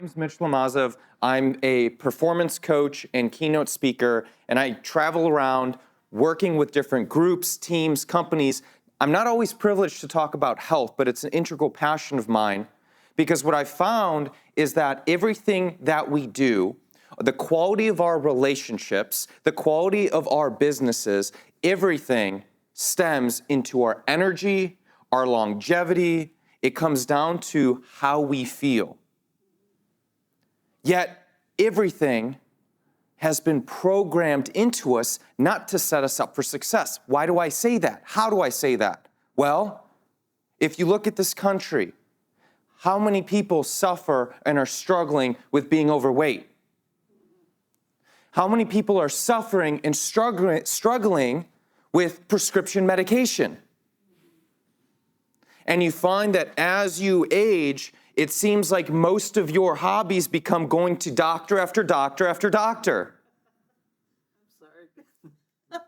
name's Mitch Lamazov. I'm a performance coach and keynote speaker, and I travel around working with different groups, teams, companies. I'm not always privileged to talk about health, but it's an integral passion of mine because what I found is that everything that we do, the quality of our relationships, the quality of our businesses, everything stems into our energy, our longevity. It comes down to how we feel. Yet everything has been programmed into us not to set us up for success. Why do I say that? How do I say that? Well, if you look at this country, how many people suffer and are struggling with being overweight? How many people are suffering and struggling with prescription medication? And you find that as you age, it seems like most of your hobbies become going to doctor after doctor after doctor. I'm sorry.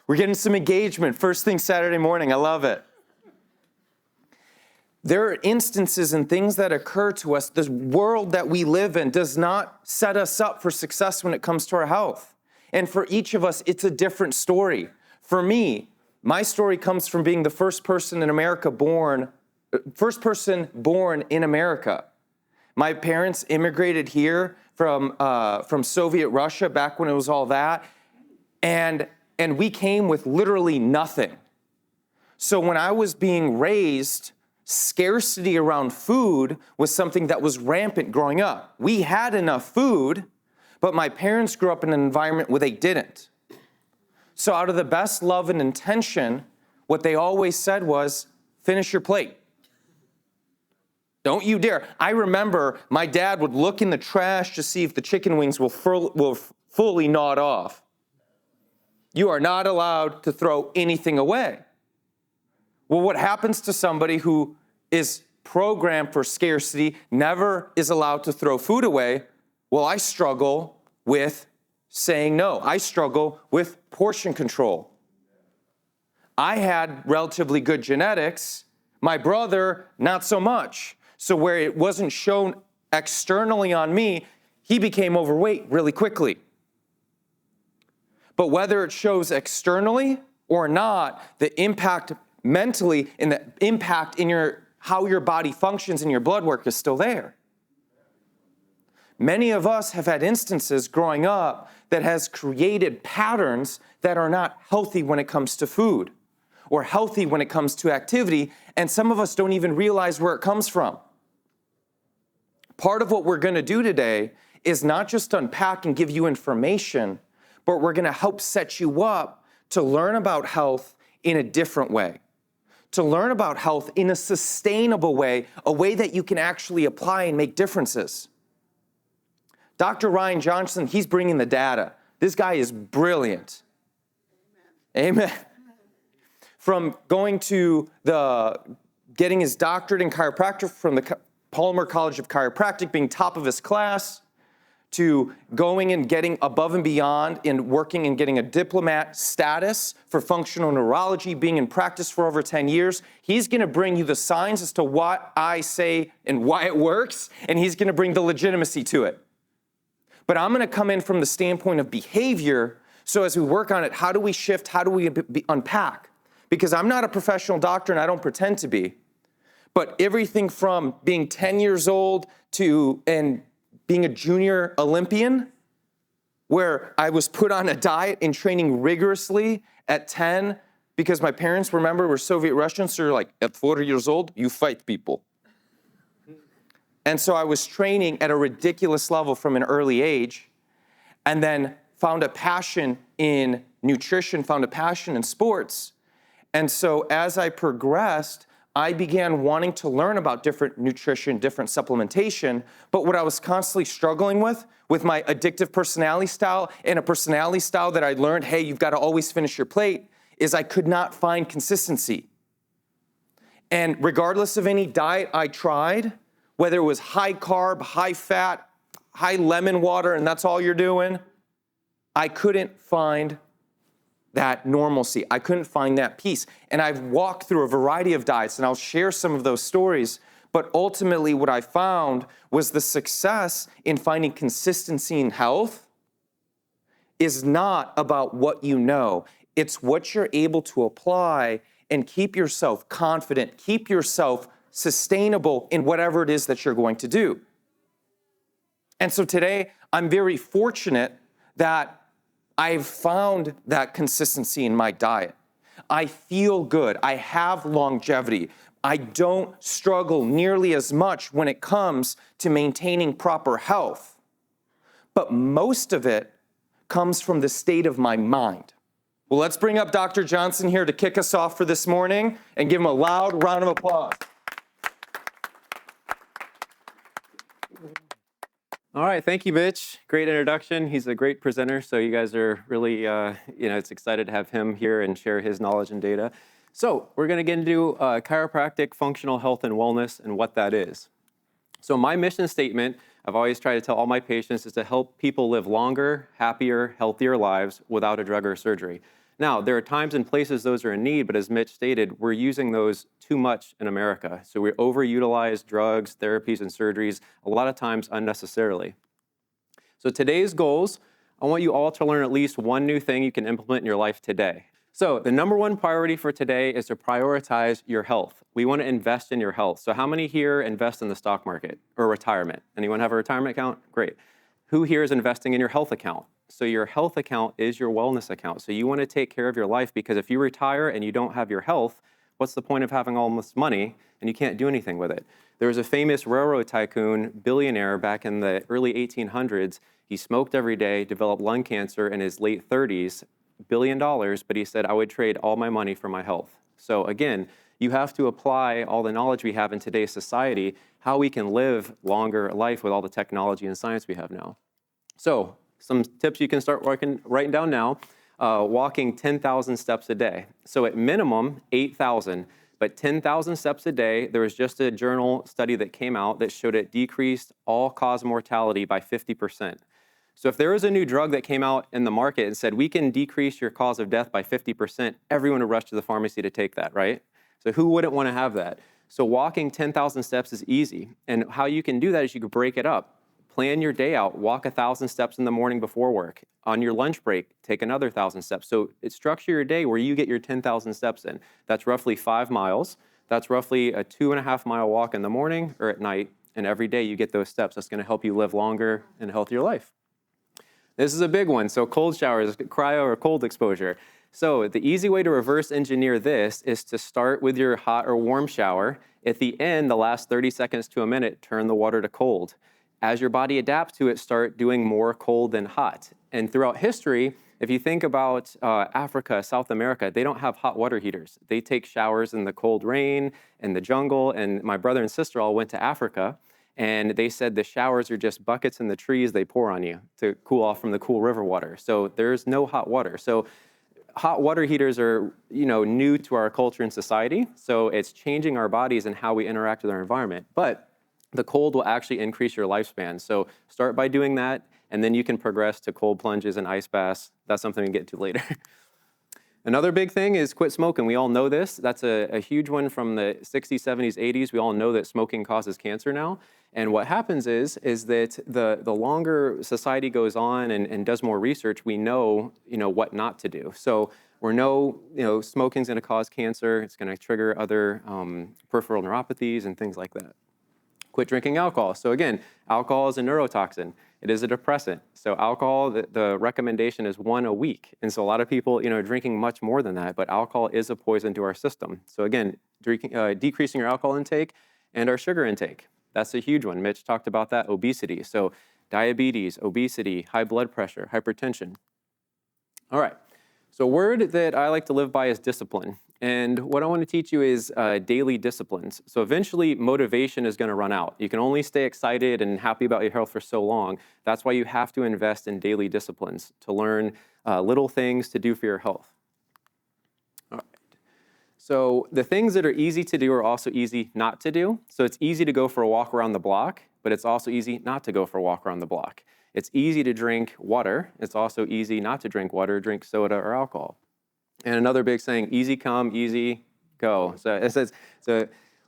We're getting some engagement first thing Saturday morning. I love it. There are instances and things that occur to us. The world that we live in does not set us up for success when it comes to our health. And for each of us, it's a different story. For me, my story comes from being the first person in America born in America. My parents immigrated here from Soviet Russia back when it was all that, and we came with literally nothing. So when I was being raised, scarcity around food was something that was rampant growing up. We had enough food, but my parents grew up in an environment where they didn't. So out of the best love and intention, what they always said was, finish your plate. Don't you dare. I remember my dad would look in the trash to see if the chicken wings will fully gnawed off. You are not allowed to throw anything away. Well, what happens to somebody who is programmed for scarcity, never is allowed to throw food away? Well, I struggle with saying no. I struggle with portion control. I had relatively good genetics. My brother, not so much. So where it wasn't shown externally on me, he became overweight really quickly. But whether it shows externally or not, the impact mentally and the impact in how your body functions and your blood work is still there. Many of us have had instances growing up that has created patterns that are not healthy when it comes to food or healthy when it comes to activity, and some of us don't even realize where it comes from. Part of what we're going to do today is not just unpack and give you information, but we're going to help set you up to learn about health in a different way, to learn about health in a sustainable way, a way that you can actually apply and make differences. Dr. Ryan Johnson, he's bringing the data. This guy is brilliant. Amen. From going to getting his doctorate in chiropractic from the Palmer College of Chiropractic, being top of his class, to going and getting above and beyond in working and getting a diplomat status for functional neurology, being in practice for over 10 years. He's going to bring you the signs as to what I say and why it works, and he's going to bring the legitimacy to it. But I'm going to come in from the standpoint of behavior, so as we work on it, how do we shift, how do we unpack? Because I'm not a professional doctor and I don't pretend to be. But everything from being 10 years old and being a junior Olympian, where I was put on a diet and training rigorously at 10, because my parents, remember, were Soviet Russians, so you're like, at 40 years old, you fight people. And so I was training at a ridiculous level from an early age, and then found a passion in nutrition, found a passion in sports. And so as I progressed, I began wanting to learn about different nutrition, different supplementation, but what I was constantly struggling with my addictive personality style and a personality style that I learned, hey, you've got to always finish your plate, is I could not find consistency. And regardless of any diet I tried, whether it was high carb, high fat, high lemon water, and that's all you're doing, I couldn't find that normalcy. I couldn't find that peace. And I've walked through a variety of diets, and I'll share some of those stories. But ultimately, what I found was the success in finding consistency in health is not about what you know. It's what you're able to apply and keep yourself confident, keep yourself sustainable in whatever it is that you're going to do. And so today, I'm very fortunate that I've found that consistency in my diet. I feel good. I have longevity. I don't struggle nearly as much when it comes to maintaining proper health. But most of it comes from the state of my mind. Well, let's bring up Dr. Johnson here to kick us off for this morning and give him a loud round of applause. All right, thank you, Mitch. Great introduction. He's a great presenter, so you guys are really, it's excited to have him here and share his knowledge and data. So we're going to get into chiropractic, functional health, and wellness, and what that is. So my mission statement, I've always tried to tell all my patients, is to help people live longer, happier, healthier lives without a drug or surgery. Now, there are times and places those are in need, but as Mitch stated, we're using those too much in America. So we overutilize drugs, therapies, and surgeries a lot of times unnecessarily. So today's goals, I want you all to learn at least one new thing you can implement in your life today. So the number one priority for today is to prioritize your health. We want to invest in your health. So how many here invest in the stock market or retirement? Anyone have a retirement account? Great. Who here is investing in your health account? So your health account is your wellness account. So you want to take care of your life, because if you retire and you don't have your health, what's the point of having all this money and you can't do anything with it? There was a famous railroad tycoon, billionaire back in the early 1800s. He smoked every day, developed lung cancer in his late 30s, $1 billion, but he said, I would trade all my money for my health. So again, you have to apply all the knowledge we have in today's society, how we can live longer life with all the technology and science we have now. So some tips you can start writing down now. Walking 10,000 steps a day. So at minimum, 8,000, but 10,000 steps a day. There was just a journal study that came out that showed it decreased all-cause mortality by 50%. So if there was a new drug that came out in the market and said, we can decrease your cause of death by 50%, everyone would rush to the pharmacy to take that, right? So who wouldn't want to have that? So walking 10,000 steps is easy. And how you can do that is you can break it up. Plan your day out. Walk 1,000 steps in the morning before work. On your lunch break, take another 1,000 steps. So structure your day where you get your 10,000 steps in. That's roughly 5 miles. That's roughly a 2.5-mile walk in the morning or at night. And every day you get those steps. That's going to help you live longer and healthier life. This is a big one. So cold showers, cryo or cold exposure. So the easy way to reverse engineer this is to start with your hot or warm shower. At the end, the last 30 seconds to a minute, turn the water to cold. As your body adapts to it, start doing more cold than hot. And throughout history, if you think about Africa, South America, they don't have hot water heaters. They take showers in the cold rain and the jungle. And my brother and sister all went to Africa, and they said the showers are just buckets in the trees they pour on you to cool off from the cool river water. So there's no hot water. So hot water heaters are, new to our culture and society. So it's changing our bodies and how we interact with our environment. But the cold will actually increase your lifespan. So start by doing that, and then you can progress to cold plunges and ice baths. That's something we can get to later. Another big thing is quit smoking. We all know this. That's a huge one from the 60s, 70s, 80s. We all know that smoking causes cancer now. And what happens is that the longer society goes on and does more research, we know, what not to do. So we know, smoking's going to cause cancer. It's going to trigger other peripheral neuropathies and things like that. Quit drinking alcohol. So again, alcohol is a neurotoxin. It is a depressant. So alcohol, the recommendation is 1 a week. And so a lot of people, drinking much more than that, but alcohol is a poison to our system. So again, decreasing your alcohol intake and our sugar intake. That's a huge one. Mitch talked about that, obesity. So diabetes, obesity, high blood pressure, hypertension. All right. So a word that I like to live by is discipline. And what I want to teach you is daily disciplines. So eventually motivation is going to run out. You can only stay excited and happy about your health for so long. That's why you have to invest in daily disciplines to learn little things to do for your health. All right. So the things that are easy to do are also easy not to do. So it's easy to go for a walk around the block, but it's also easy not to go for a walk around the block. It's easy to drink water. It's also easy not to drink water, drink soda or alcohol. And another big saying, easy come, easy go. So it says,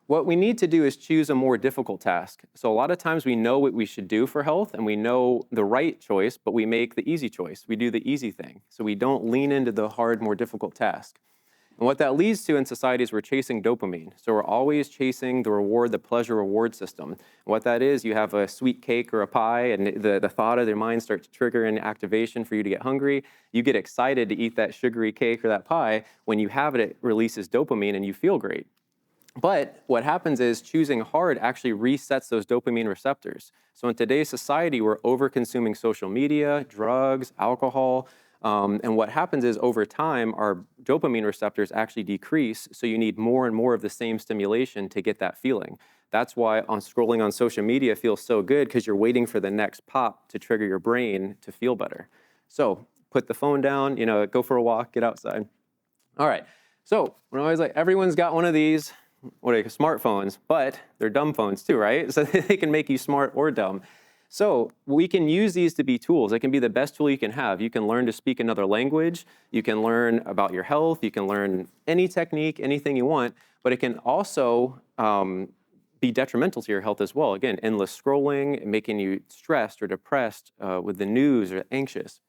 what we need to do is choose a more difficult task. So a lot of times we know what we should do for health and we know the right choice, but we make the easy choice. We do the easy thing. So we don't lean into the hard, more difficult task. And what that leads to in society is we're chasing dopamine. So we're always chasing the reward, the pleasure reward system. And what that is, you have a sweet cake or a pie, and the thought of your mind starts triggering activation for you to get hungry. You get excited to eat that sugary cake or that pie. When you have it, it releases dopamine and you feel great. But what happens is choosing hard actually resets those dopamine receptors. So in today's society, we're over-consuming social media, drugs, alcohol, and what happens is over time, our dopamine receptors actually decrease, so you need more and more of the same stimulation to get that feeling. That's why scrolling on social media feels so good, because you're waiting for the next pop to trigger your brain to feel better. So put the phone down, go for a walk, get outside. All right, so when I was like, everyone's got one of these, what are they, smartphones, but they're dumb phones too, right? So they can make you smart or dumb. So we can use these to be tools. It can be the best tool you can have. You can learn to speak another language. You can learn about your health. You can learn any technique, anything you want, but it can also be detrimental to your health as well. Again, endless scrolling, making you stressed or depressed with the news or anxious.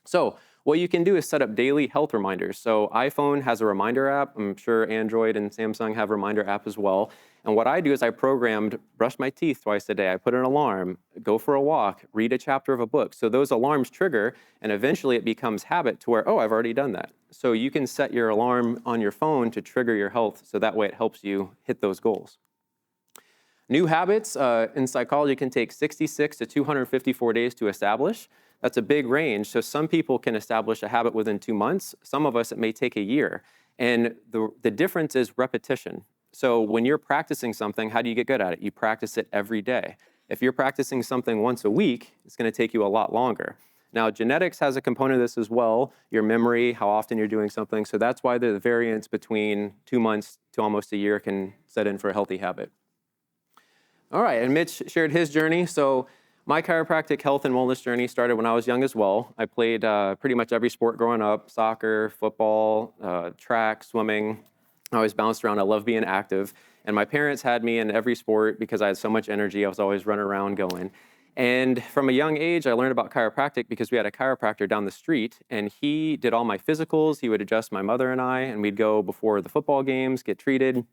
So what you can do is set up daily health reminders. So iPhone has a reminder app. I'm sure Android and Samsung have a reminder app as well. And what I do is I programmed brush my teeth twice a day. I put an alarm, go for a walk, read a chapter of a book. So those alarms trigger, and eventually it becomes habit to where, oh, I've already done that. So you can set your alarm on your phone to trigger your health, so that way it helps you hit those goals. New habits in psychology can take 66 to 254 days to establish. That's a big range. So some people can establish a habit within 2 months. Some of us, it may take a year. And the difference is repetition. So when you're practicing something, how do you get good at it? You practice it every day. If you're practicing something once a week, it's going to take you a lot longer. Now, genetics has a component of this as well, your memory, how often you're doing something. So that's why the variance between 2 months to almost a year can set in for a healthy habit. All right, and Mitch shared his journey. So my chiropractic health and wellness journey started when I was young as well. I played pretty much every sport growing up, soccer, football, track, swimming. I always bounced around. I love being active. And my parents had me in every sport because I had so much energy. I was always running around going. And from a young age, I learned about chiropractic because we had a chiropractor down the street, and he did all my physicals. He would adjust my mother and I, and we'd go before the football games, get treated.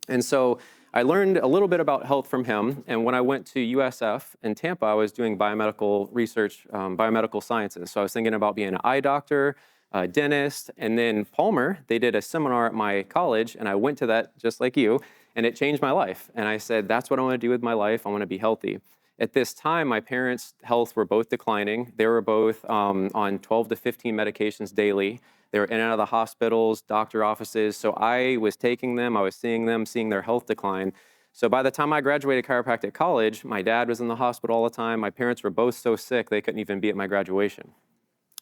And so I learned a little bit about health from him. And when I went to USF in Tampa, I was doing biomedical research, biomedical sciences. So I was thinking about being an eye doctor, a dentist, and then Palmer, they did a seminar at my college, and I went to that just like you, and it changed my life. And I said, that's what I want to do with my life. I want to be healthy. At this time, my parents' health were both declining. They were both on 12 to 15 medications daily. They were in and out of the hospitals, doctor offices. So I was taking them, I was seeing them, seeing their health decline. So by the time I graduated chiropractic college, my dad was in the hospital all the time. My parents were both so sick, they couldn't even be at my graduation.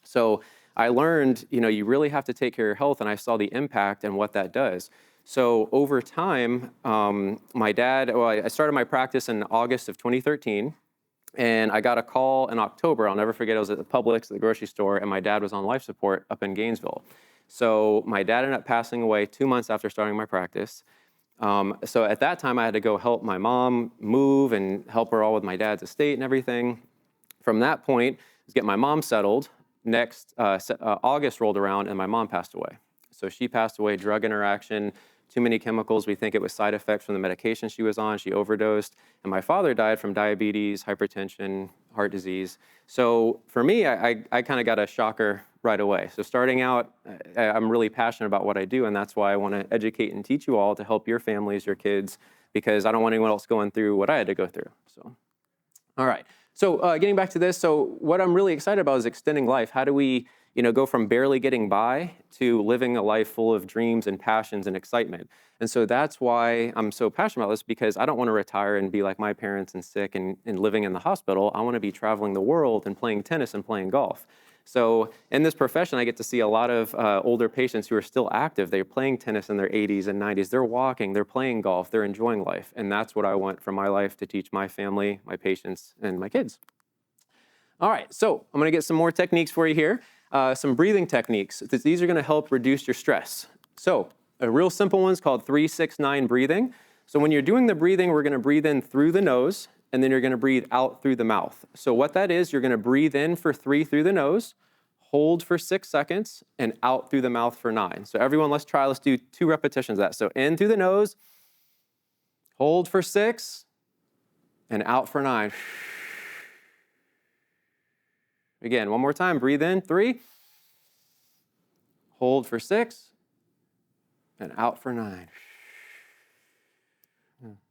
So I learned, you really have to take care of your health, and I saw the impact and what that does. So over time, I started my practice in August of 2013. And I got a call in October. I'll never forget. I was at the Publix, at the grocery store, and my dad was on life support up in Gainesville. So my dad ended up passing away 2 months after starting my practice. So at that time, I had to go help my mom move and help her all with my dad's estate and everything. From that point, was get my mom settled. Next, August rolled around, and my mom passed away. So she passed away, drug interaction, too many chemicals. We think it was side effects from the medication she was on. She overdosed. And my father died from diabetes, hypertension, heart disease. So for me, I kind of got a shocker right away. So starting out, I'm really passionate about what I do, and that's why I want to educate and teach you all to help your families, your kids, because I don't want anyone else going through what I had to go through. So, all right. So getting back to this, so what I'm really excited about is extending life. How do we go from barely getting by to living a life full of dreams and passions and excitement? And so that's why I'm so passionate about this, because I don't want to retire and be like my parents and sick and living in the hospital. I want to be traveling the world and playing tennis and playing golf. So in this profession, I get to see a lot of older patients who are still active. They're playing tennis in their 80s and 90s. They're walking, they're playing golf, they're enjoying life. And that's what I want for my life, to teach my family, my patients, and my kids. All right, so I'm going to get some more techniques for you here. Some breathing techniques. These are going to help reduce your stress. So a real simple one's called 3-6-9 breathing. So when you're doing the breathing, we're going to breathe in through the nose, and then you're going to breathe out through the mouth. So what that is, you're going to breathe in for 3 through the nose, hold for 6 seconds, and out through the mouth for 9. So everyone, let's try. Let's do 2 repetitions of that. So in through the nose, hold for 6, and out for 9. Again, one more time. Breathe in, 3. Hold for 6, and out for 9.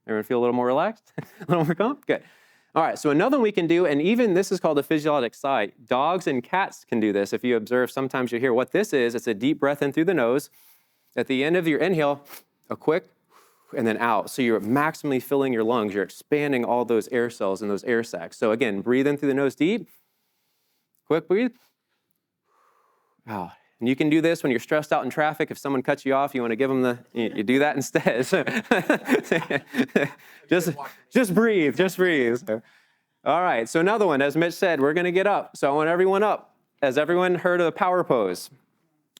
Everyone feel a little more relaxed? A little more calm? Good. All right, so another one we can do, and even this is called a physiologic sigh. Dogs and cats can do this. If you observe, sometimes you hear what this is. It's a deep breath in through the nose. At the end of your inhale, a quick, and then out. So you're maximally filling your lungs. You're expanding all those air cells and those air sacs. So again, breathe in through the nose deep. Quick breathe. Out. And you can do this when you're stressed out in traffic. If someone cuts you off, you want to give them you do that instead. just breathe, just breathe. All right, so another one, as Mitch said, we're going to get up. So I want everyone up. Has everyone heard of the power pose?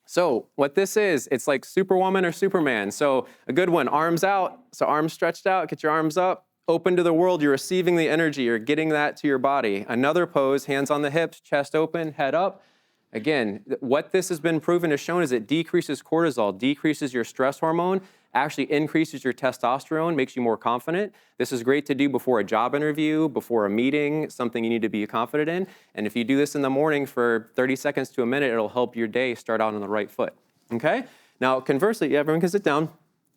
So what this is, it's like Superwoman or Superman. So a good one, arms out. So arms stretched out, get your arms up. Open to the world, you're receiving the energy. You're getting that to your body. Another pose, hands on the hips, chest open, head up. Again, what this has been proven is shown is it decreases cortisol, decreases your stress hormone, actually increases your testosterone, makes you more confident. This is great to do before a job interview, before a meeting, something you need to be confident in. And if you do this in the morning for 30 seconds to a minute, it'll help your day start out on the right foot. Okay? Now, conversely, everyone can sit down.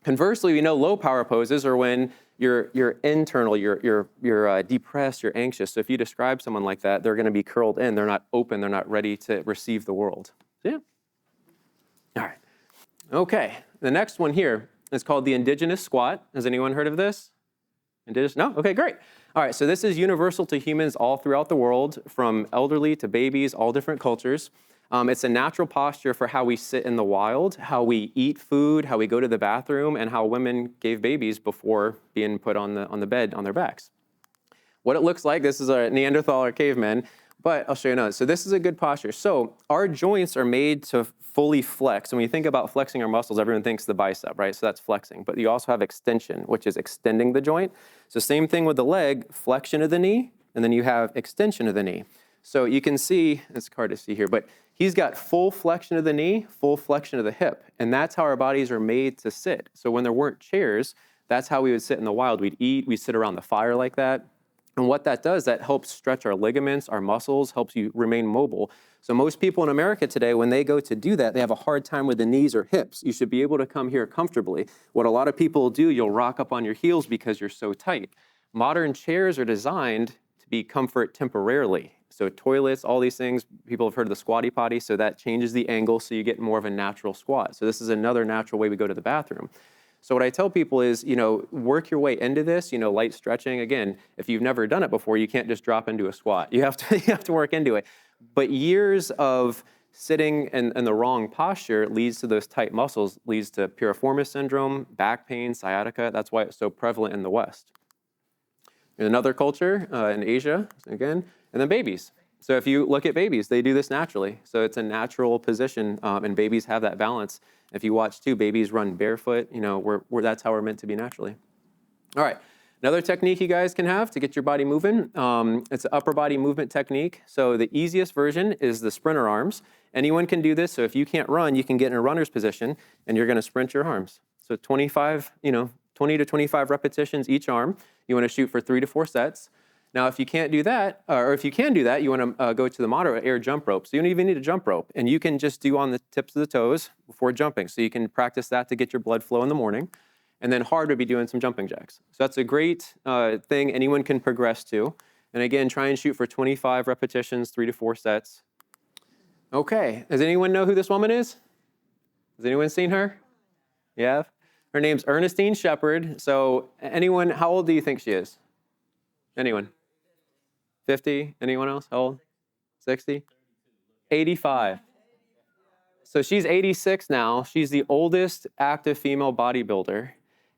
Conversely, we know low power poses are when you're internal, you're depressed, you're anxious. So if you describe someone like that, they're going to be curled in. They're not open. They're not ready to receive the world. Yeah. All right. Okay. The next one here is called the indigenous squat. Has anyone heard of this? Indigenous? No? Okay, great. All right. So this is universal to humans all throughout the world, from elderly to babies, all different cultures. It's a natural posture for how we sit in the wild, how we eat food, how we go to the bathroom, and how women gave babies before being put on the bed on their backs. What it looks like, this is a Neanderthal or caveman, but I'll show you another. So this is a good posture. So our joints are made to fully flex. And when you think about flexing our muscles, everyone thinks the bicep, right? So that's flexing. But you also have extension, which is extending the joint. So same thing with the leg, flexion of the knee, and then you have extension of the knee. So you can see, it's hard to see here, but he's got full flexion of the knee, full flexion of the hip. And that's how our bodies are made to sit. So when there weren't chairs, that's how we would sit in the wild. We'd eat, we'd sit around the fire like that. And what that does, that helps stretch our ligaments, our muscles, helps you remain mobile. So most people in America today, when they go to do that, they have a hard time with the knees or hips. You should be able to come here comfortably. What a lot of people do, you'll rock up on your heels because you're so tight. Modern chairs are designed to be comfort temporarily. So toilets, all these things, people have heard of the squatty potty, so that changes the angle so you get more of a natural squat. So this is another natural way we go to the bathroom. So what I tell people is, work your way into this, light stretching. Again, if you've never done it before, you can't just drop into a squat. You have to work into it. But years of sitting in the wrong posture leads to those tight muscles, leads to piriformis syndrome, back pain, sciatica. That's why it's so prevalent in the West. In another culture, in Asia, again, and then babies. So if you look at babies, they do this naturally. So it's a natural position, and babies have that balance. If you watch too, babies run barefoot. That's how we're meant to be naturally. All right, another technique you guys can have to get your body moving. It's an upper body movement technique. So the easiest version is the sprinter arms. Anyone can do this. So if you can't run, you can get in a runner's position, and you're going to sprint your arms. So 20 to 25 repetitions each arm. You want to shoot for 3 to 4 sets. Now, if you can't do that, or if you can do that, you want to go to the moderate air jump rope. So you don't even need a jump rope. And you can just do on the tips of the toes before jumping. So you can practice that to get your blood flow in the morning. And then hard would be doing some jumping jacks. So that's a great thing anyone can progress to. And again, try and shoot for 25 repetitions, 3 to 4 sets. Okay, does anyone know who this woman is? Has anyone seen her? Yeah? Her name's Ernestine Shepard. So anyone, how old do you think she is? Anyone? 50? Anyone else? How old? 60? 85. So she's 86 now. She's the oldest active female bodybuilder.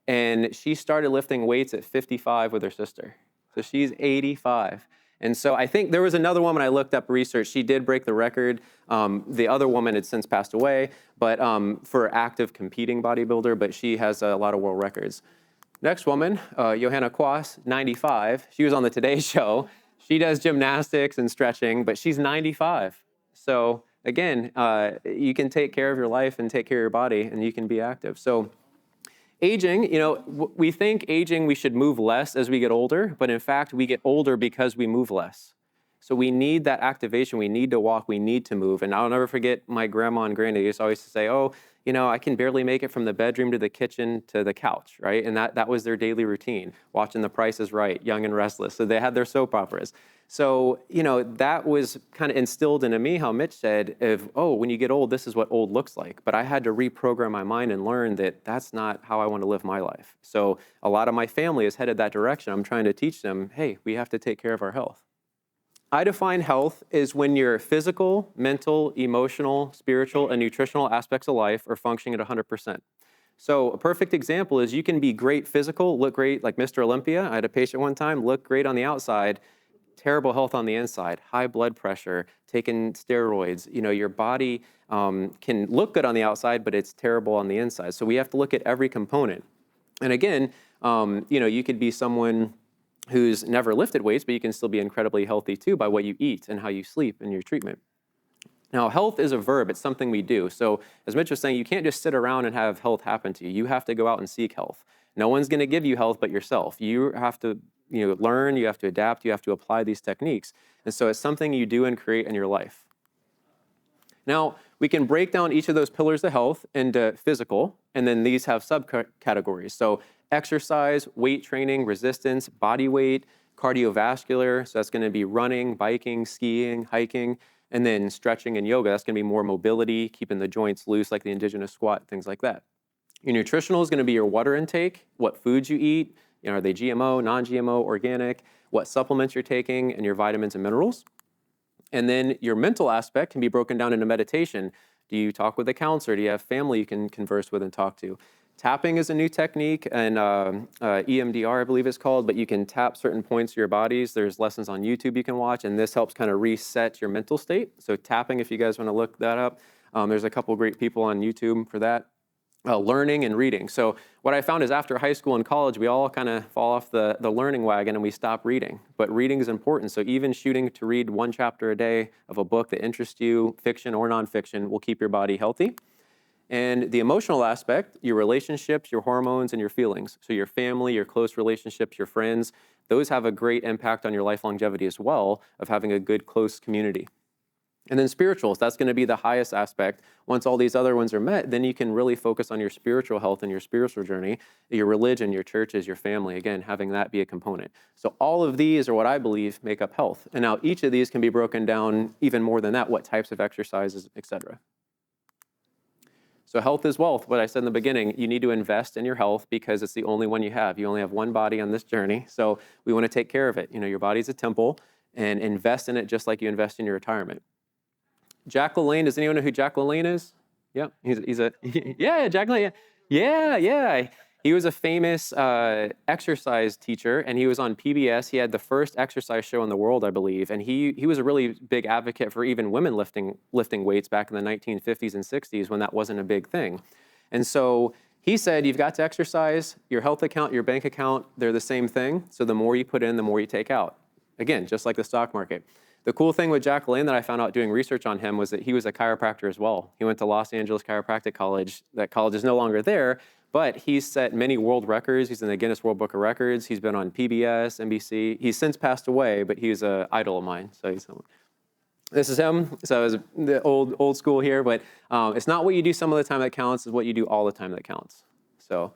And she started lifting weights at 55 with her sister. So she's 85. And so I think there was another woman I looked up research. She did break the record. The other woman had since passed away, but for active competing bodybuilder, but she has a lot of world records. Next woman, Johanna Quas, 95. She was on the Today Show. She does gymnastics and stretching, but she's 95. So again, you can take care of your life and take care of your body, and you can be active. So aging, we think aging, we should move less as we get older, but in fact, we get older because we move less. So we need that activation. We need to walk. We need to move. And I'll never forget my grandma and granddad used to always say, oh, I can barely make it from the bedroom to the kitchen to the couch, right? And that was their daily routine, watching The Price is Right, Young and Restless. So they had their soap operas. So, that was kind of instilled into me, how Mitch said, when you get old, this is what old looks like. But I had to reprogram my mind and learn that that's not how I want to live my life. So a lot of my family is headed that direction. I'm trying to teach them, hey, we have to take care of our health. I define health as when your physical, mental, emotional, spiritual, and nutritional aspects of life are functioning at 100%. So a perfect example is you can be great physical, look great like Mr. Olympia. I had a patient one time, look great on the outside, terrible health on the inside, high blood pressure, taking steroids. Your body can look good on the outside, but it's terrible on the inside. So we have to look at every component. And again, you could be someone who's never lifted weights, but you can still be incredibly healthy too by what you eat and how you sleep and your treatment. Now, health is a verb. It's something we do. So as Mitch was saying, you can't just sit around and have health happen to you. You have to go out and seek health. No one's going to give you health but yourself. You have to learn, you have to adapt, you have to apply these techniques. And so it's something you do and create in your life. Now, we can break down each of those pillars of health into physical, and then these have subcategories. So exercise, weight training, resistance, body weight, cardiovascular, so that's going to be running, biking, skiing, hiking, and then stretching and yoga. That's going to be more mobility, keeping the joints loose like the indigenous squat, things like that. Your nutritional is going to be your water intake, what foods you eat, are they GMO, non-GMO, organic, what supplements you're taking, and your vitamins and minerals. And then your mental aspect can be broken down into meditation. Do you talk with a counselor? Do you have family you can converse with and talk to? Tapping is a new technique, and EMDR, I believe it's called, but you can tap certain points of your bodies. There's lessons on YouTube you can watch, and this helps kind of reset your mental state. So tapping, if you guys want to look that up, there's a couple great people on YouTube for that. Learning and reading. So what I found is after high school and college, we all kind of fall off the learning wagon and we stop reading. But reading is important. So even shooting to read one chapter a day of a book that interests you, fiction or nonfiction, will keep your body healthy. And the emotional aspect, your relationships, your hormones, and your feelings. So your family, your close relationships, your friends, those have a great impact on your life longevity as well, of having a good, close community. And then spirituals, that's going to be the highest aspect. Once all these other ones are met, then you can really focus on your spiritual health and your spiritual journey, your religion, your churches, your family, again, having that be a component. So all of these are what I believe make up health. And now each of these can be broken down even more than that, what types of exercises, etc. So health is wealth. What I said in the beginning, you need to invest in your health because it's the only one you have. You only have one body on this journey. So we want to take care of it. Your body's a temple, and invest in it just like you invest in your retirement. Jack LaLanne, does anyone know who Jack LaLanne is? Yeah, he's a, yeah, Jack LaLanne. Yeah. He was a famous exercise teacher, and he was on PBS. He had the first exercise show in the world, I believe, and he was a really big advocate for even women lifting weights back in the 1950s and 60s when that wasn't a big thing. And so he said, you've got to exercise, your health account, your bank account, they're the same thing. So the more you put in, the more you take out. Again, just like the stock market. The cool thing with Jack LaLanne that I found out doing research on him was that he was a chiropractor as well. He went to Los Angeles Chiropractic College. That college is no longer there, but he's set many world records. He's in the Guinness World Book of Records. He's been on PBS, NBC. He's since passed away, but he's an idol of mine. So this is him. So it's the old school here, but it's not what you do some of the time that counts, it's what you do all the time that counts. So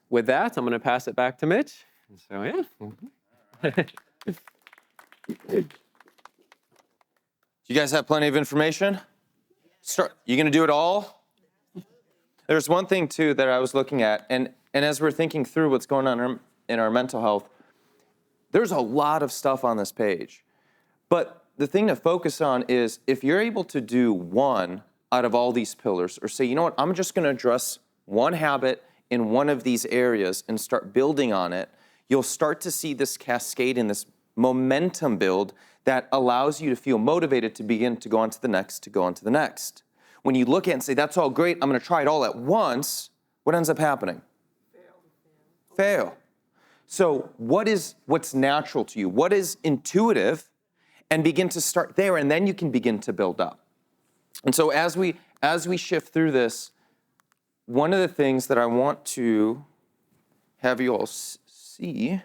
with that, I'm going to pass it back to Mitch. So yeah. You guys have plenty of information? You gonna do it all? There's one thing too that I was looking at, and as we're thinking through what's going on in our mental health, there's a lot of stuff on this page. But the thing to focus on is if you're able to do one out of all these pillars, or say, you know what, I'm just gonna address one habit in one of these areas and start building on it, you'll start to see this cascade and this momentum build that allows you to feel motivated to begin to go on to the next, to go on to the next. When you look at it and say, that's all great, I'm gonna try it all at once, what ends up happening? fail. So what's natural to you? What is intuitive? And begin to start there, and then you can begin to build up. And so as we shift through this, one of the things that I want to have you all see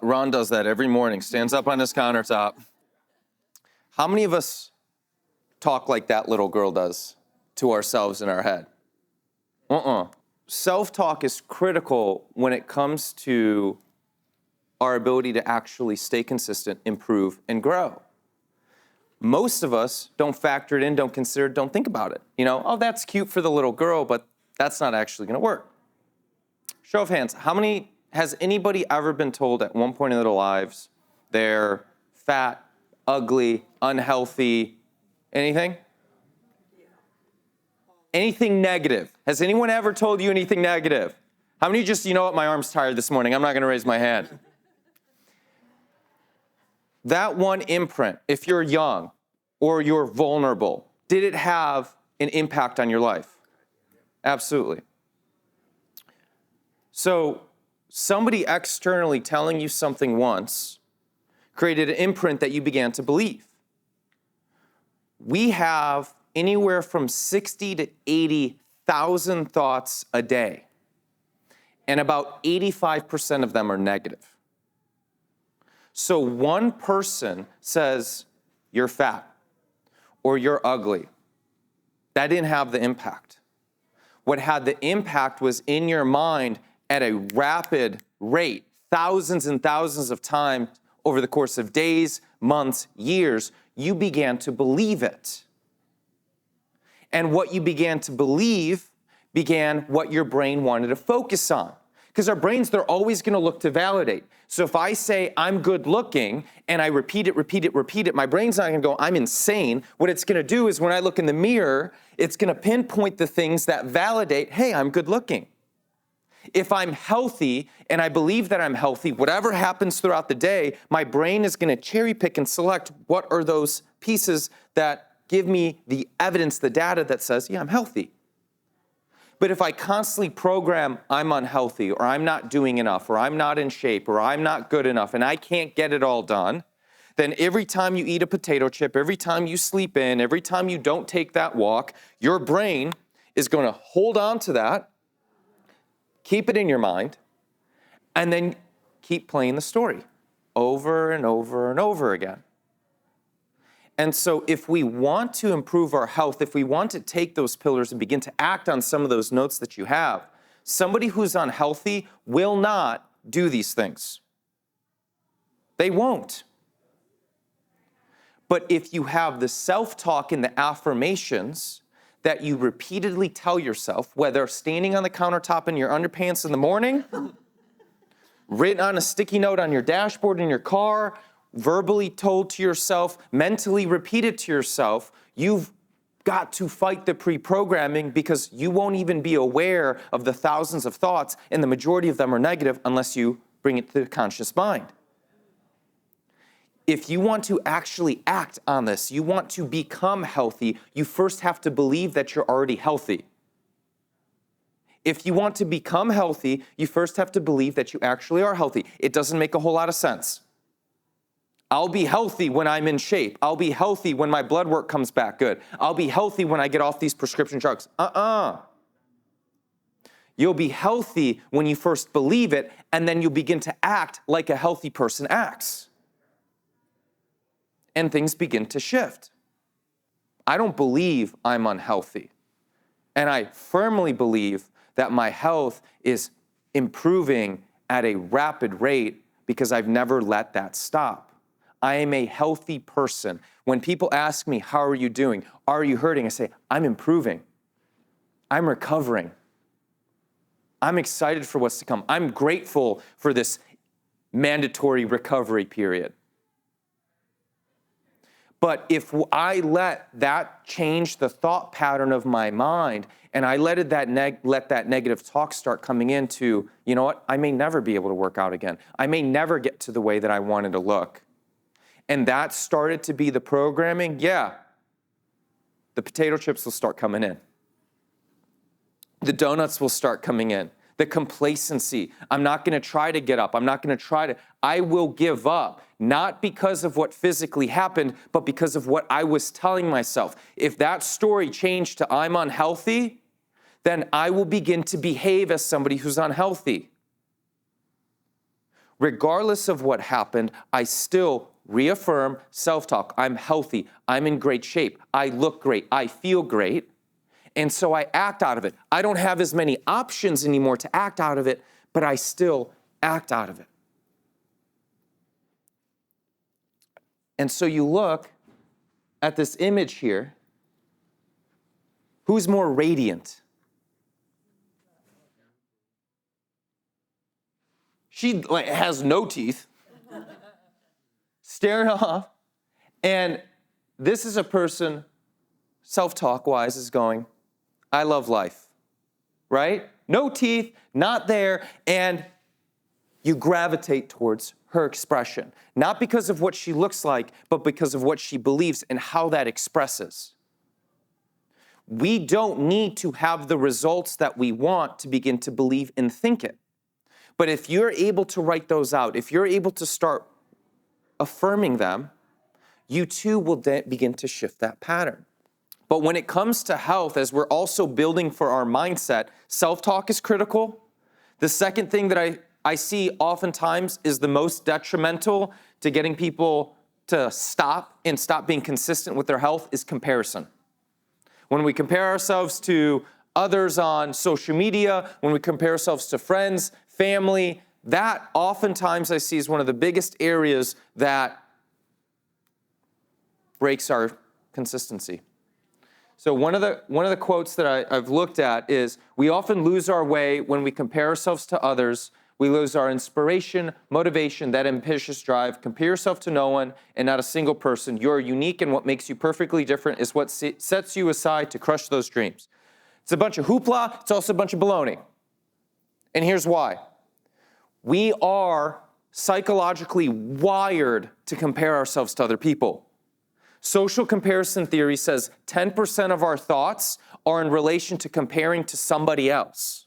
Ron does that every morning, stands up on his countertop. How many of us talk like that little girl does to ourselves in our head? Self-talk is critical when it comes to our ability to actually stay consistent, improve, and grow. Most of us don't factor it in, don't consider it, don't think about it. Oh, that's cute for the little girl, but that's not actually going to work. Show of hands, has anybody ever been told at one point in their lives they're fat, ugly, unhealthy, anything? Anything negative? Has anyone ever told you anything negative? How many just, you know what, my arm's tired this morning, I'm not going to raise my hand. That one imprint, if you're young or you're vulnerable, did it have an impact on your life? Absolutely. So somebody externally telling you something once created an imprint that you began to believe. We have anywhere from 60 to 80,000 thoughts a day, and about 85% of them are negative. So one person says, you're fat, or you're ugly. That didn't have the impact. What had the impact was in your mind at a rapid rate, thousands and thousands of times over the course of days, months, years, you began to believe it. And what you began to believe began what your brain wanted to focus on. Because our brains, they're always going to look to validate. So if I say I'm good looking and I repeat it, my brain's not going to go, I'm insane. What it's going to do is when I look in the mirror, it's going to pinpoint the things that validate, hey, I'm good looking. If I'm healthy and I believe that I'm healthy, whatever happens throughout the day, my brain is going to cherry pick and select what are those pieces that give me the evidence, the data that says, yeah, I'm healthy. But if I constantly program, I'm unhealthy, or I'm not doing enough, or I'm not in shape, or I'm not good enough, and I can't get it all done, then every time you eat a potato chip, every time you sleep in, every time you don't take that walk, your brain is going to hold on to that, keep it in your mind, and then keep playing the story over and over and over again. And so if we want to improve our health, if we want to take those pillars and begin to act on some of those notes that you have, somebody who's unhealthy will not do these things. They won't. But if you have the self-talk and the affirmations that you repeatedly tell yourself, whether standing on the countertop in your underpants in the morning, written on a sticky note on your dashboard in your car, verbally told to yourself, mentally repeated to yourself, you've got to fight the pre-programming because you won't even be aware of the thousands of thoughts, and the majority of them are negative unless you bring it to the conscious mind. If you want to actually act on this, you want to become healthy, you first have to believe that you're already healthy. If you want to become healthy, you first have to believe that you actually are healthy. It doesn't make a whole lot of sense. I'll be healthy when I'm in shape. I'll be healthy when my blood work comes back good. I'll be healthy when I get off these prescription drugs. You'll be healthy when you first believe it, and then you'll begin to act like a healthy person acts. And things begin to shift. I don't believe I'm unhealthy. And I firmly believe that my health is improving at a rapid rate because I've never let that stop. I am a healthy person. When people ask me, how are you doing? Are you hurting? I say, I'm improving. I'm recovering. I'm excited for what's to come. I'm grateful for this mandatory recovery period. But if I let that change the thought pattern of my mind, and I let that negative talk start coming into, you know what, I may never be able to work out again. I may never get to the way that I wanted to look. And that started to be the programming, yeah, the potato chips will start coming in. The donuts will start coming in. The complacency. I'm not going to try to get up. I will give up, not because of what physically happened, but because of what I was telling myself. If that story changed to I'm unhealthy, then I will begin to behave as somebody who's unhealthy. Regardless of what happened, I still reaffirm self-talk. I'm healthy. I'm in great shape. I look great. I feel great. And so I act out of it. I don't have as many options anymore to act out of it, but I still act out of it. And so you look at this image here. Who's more radiant? She has no teeth, staring off. And this is a person, self-talk wise, is going, I love life, right? No teeth, not there, and you gravitate towards her expression. Not because of what she looks like, but because of what she believes and how that expresses. We don't need to have the results that we want to begin to believe and think it. But if you're able to write those out, if you're able to start affirming them, you too will begin to shift that pattern. But when it comes to health, as we're also building for our mindset, self-talk is critical. The second thing that I see oftentimes is the most detrimental to getting people to stop being consistent with their health is comparison. When we compare ourselves to others on social media, when we compare ourselves to friends, family, that oftentimes I see is one of the biggest areas that breaks our consistency. So one of the quotes that I've looked at is, we often lose our way when we compare ourselves to others. We lose our inspiration, motivation, that ambitious drive. Compare yourself to no one and not a single person. You're unique, and what makes you perfectly different is what sets you aside to crush those dreams. It's a bunch of hoopla. It's also a bunch of baloney. And here's why. We are psychologically wired to compare ourselves to other people. Social comparison theory says 10% of our thoughts are in relation to comparing to somebody else.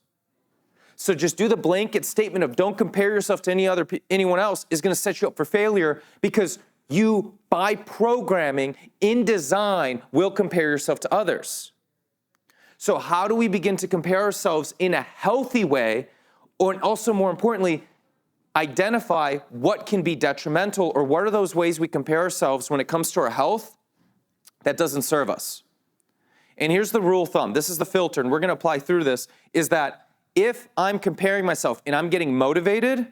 So just do the blanket statement of don't compare yourself to anyone else is going to set you up for failure, because you, by programming, in design, will compare yourself to others. So how do we begin to compare ourselves in a healthy way, or also more importantly, identify what can be detrimental, or what are those ways we compare ourselves when it comes to our health that doesn't serve us? And here's the rule of thumb. This is the filter, and we're going to apply through this, is that if I'm comparing myself and I'm getting motivated,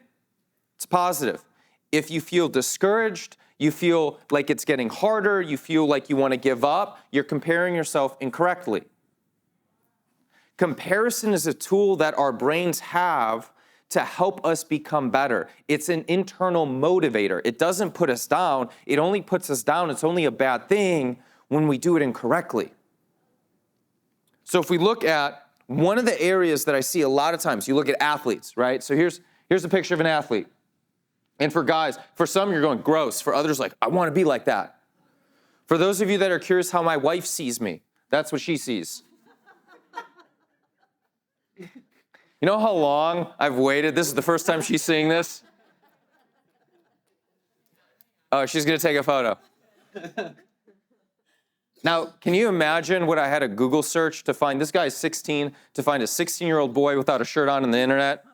it's positive. If you feel discouraged, you feel like it's getting harder, you feel like you want to give up, you're comparing yourself incorrectly. Comparison is a tool that our brains have to help us become better. It's an internal motivator. It doesn't put us down. It only puts us down. It's only a bad thing when we do it incorrectly. So if we look at one of the areas that I see a lot of times, you look at athletes, right? So here's a picture of an athlete. And for guys, for some you're going, gross. For others, like, I want to be like that. For those of you that are curious how my wife sees me, that's what she sees. You know how long I've waited? This is the first time she's seeing this. Oh, she's going to take a photo. Now, can you imagine what I had a Google search to find? This guy is 16, to find a 16-year-old boy without a shirt on the internet?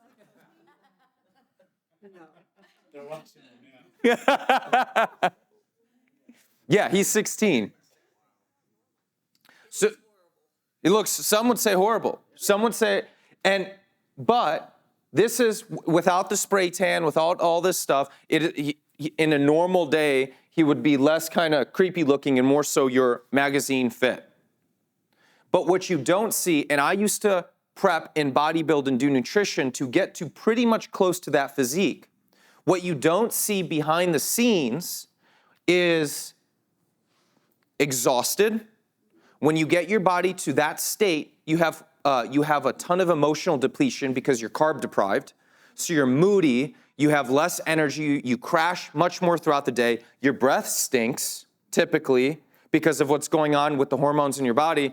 Yeah, he's 16. So it looks, some would say horrible. Some would say, but this is without the spray tan, without all this stuff. In a normal day, he would be less kind of creepy looking and more so your magazine fit. But what you don't see, and I used to prep and bodybuild and do nutrition to get to pretty much close to that physique. What you don't see behind the scenes is exhausted. When you get your body to that state, you have a ton of emotional depletion because you're carb deprived. So you're moody, you have less energy, you crash much more throughout the day. Your breath stinks, typically, because of what's going on with the hormones in your body.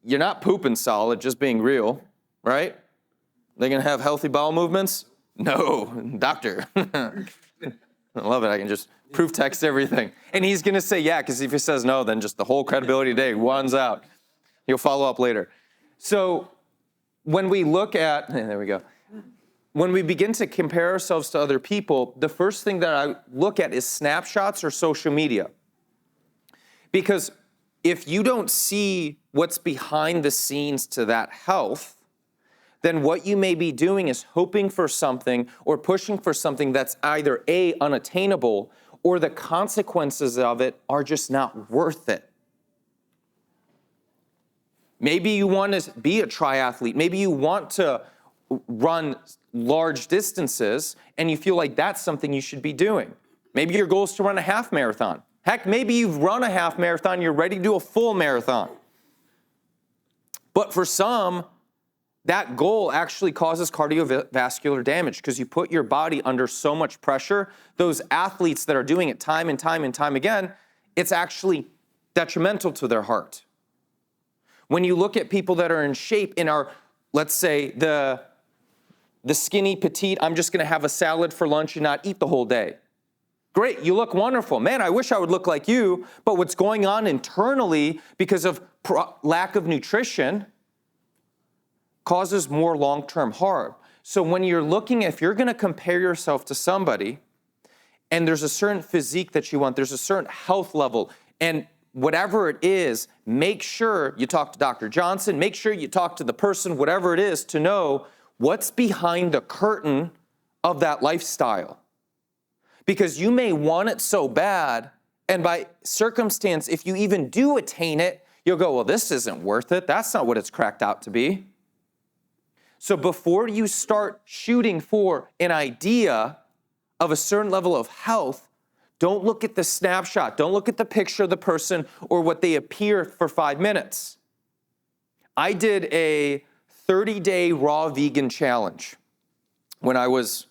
You're not pooping solid, just being real, right? They're gonna have healthy bowel movements? No, doctor. I love it, I can just proof text everything. And he's gonna say yeah, because if he says no, then just the whole credibility today runs out. He'll follow up later. So when we look at, there we go. When we begin to compare ourselves to other people, the first thing that I look at is snapshots or social media. Because if you don't see what's behind the scenes to that health, then what you may be doing is hoping for something or pushing for something that's either A, unattainable, or the consequences of it are just not worth it. Maybe you want to be a triathlete. Maybe you want to run large distances and you feel like that's something you should be doing. Maybe your goal is to run a half marathon. Heck, maybe you've run a half marathon, you're ready to do a full marathon. But for some, that goal actually causes cardiovascular damage because you put your body under so much pressure. Those athletes that are doing it time and time and time again, it's actually detrimental to their heart. When you look at people that are in shape and are, let's say, the skinny, petite, I'm just gonna have a salad for lunch and not eat the whole day. Great, you look wonderful. Man, I wish I would look like you, but what's going on internally because of lack of nutrition causes more long-term harm. So when you're looking, if you're gonna compare yourself to somebody and there's a certain physique that you want, there's a certain health level, and whatever it is, make sure you talk to Dr. Johnson, make sure you talk to the person, whatever it is, to know what's behind the curtain of that lifestyle. Because you may want it so bad, and by circumstance, if you even do attain it, you'll go, well, this isn't worth it. That's not what it's cracked out to be. So before you start shooting for an idea of a certain level of health, don't look at the snapshot. Don't look at the picture of the person or what they appear for 5 minutes. I did a 30-day raw vegan challenge when I was,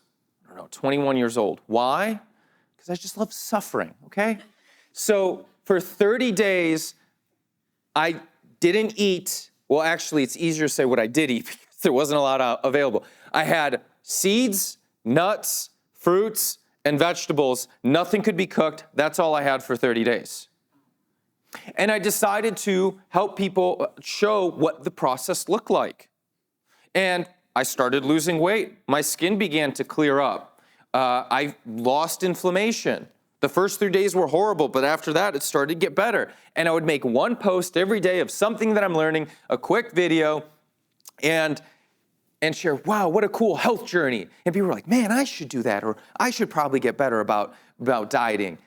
21 years old. Why? Because I just love suffering, okay? So for 30 days, I didn't eat, well, actually, it's easier to say what I did eat because there wasn't a lot available. I had seeds, nuts, fruits, and vegetables. Nothing could be cooked. That's all I had for 30 days. And I decided to help people show what the process looked like. And I started losing weight. My skin began to clear up. I lost inflammation. The first 3 days were horrible, but after that, it started to get better. And I would make one post every day of something that I'm learning, a quick video, and share, wow, what a cool health journey. And people were like, man, I should do that, or I should probably get better about dieting.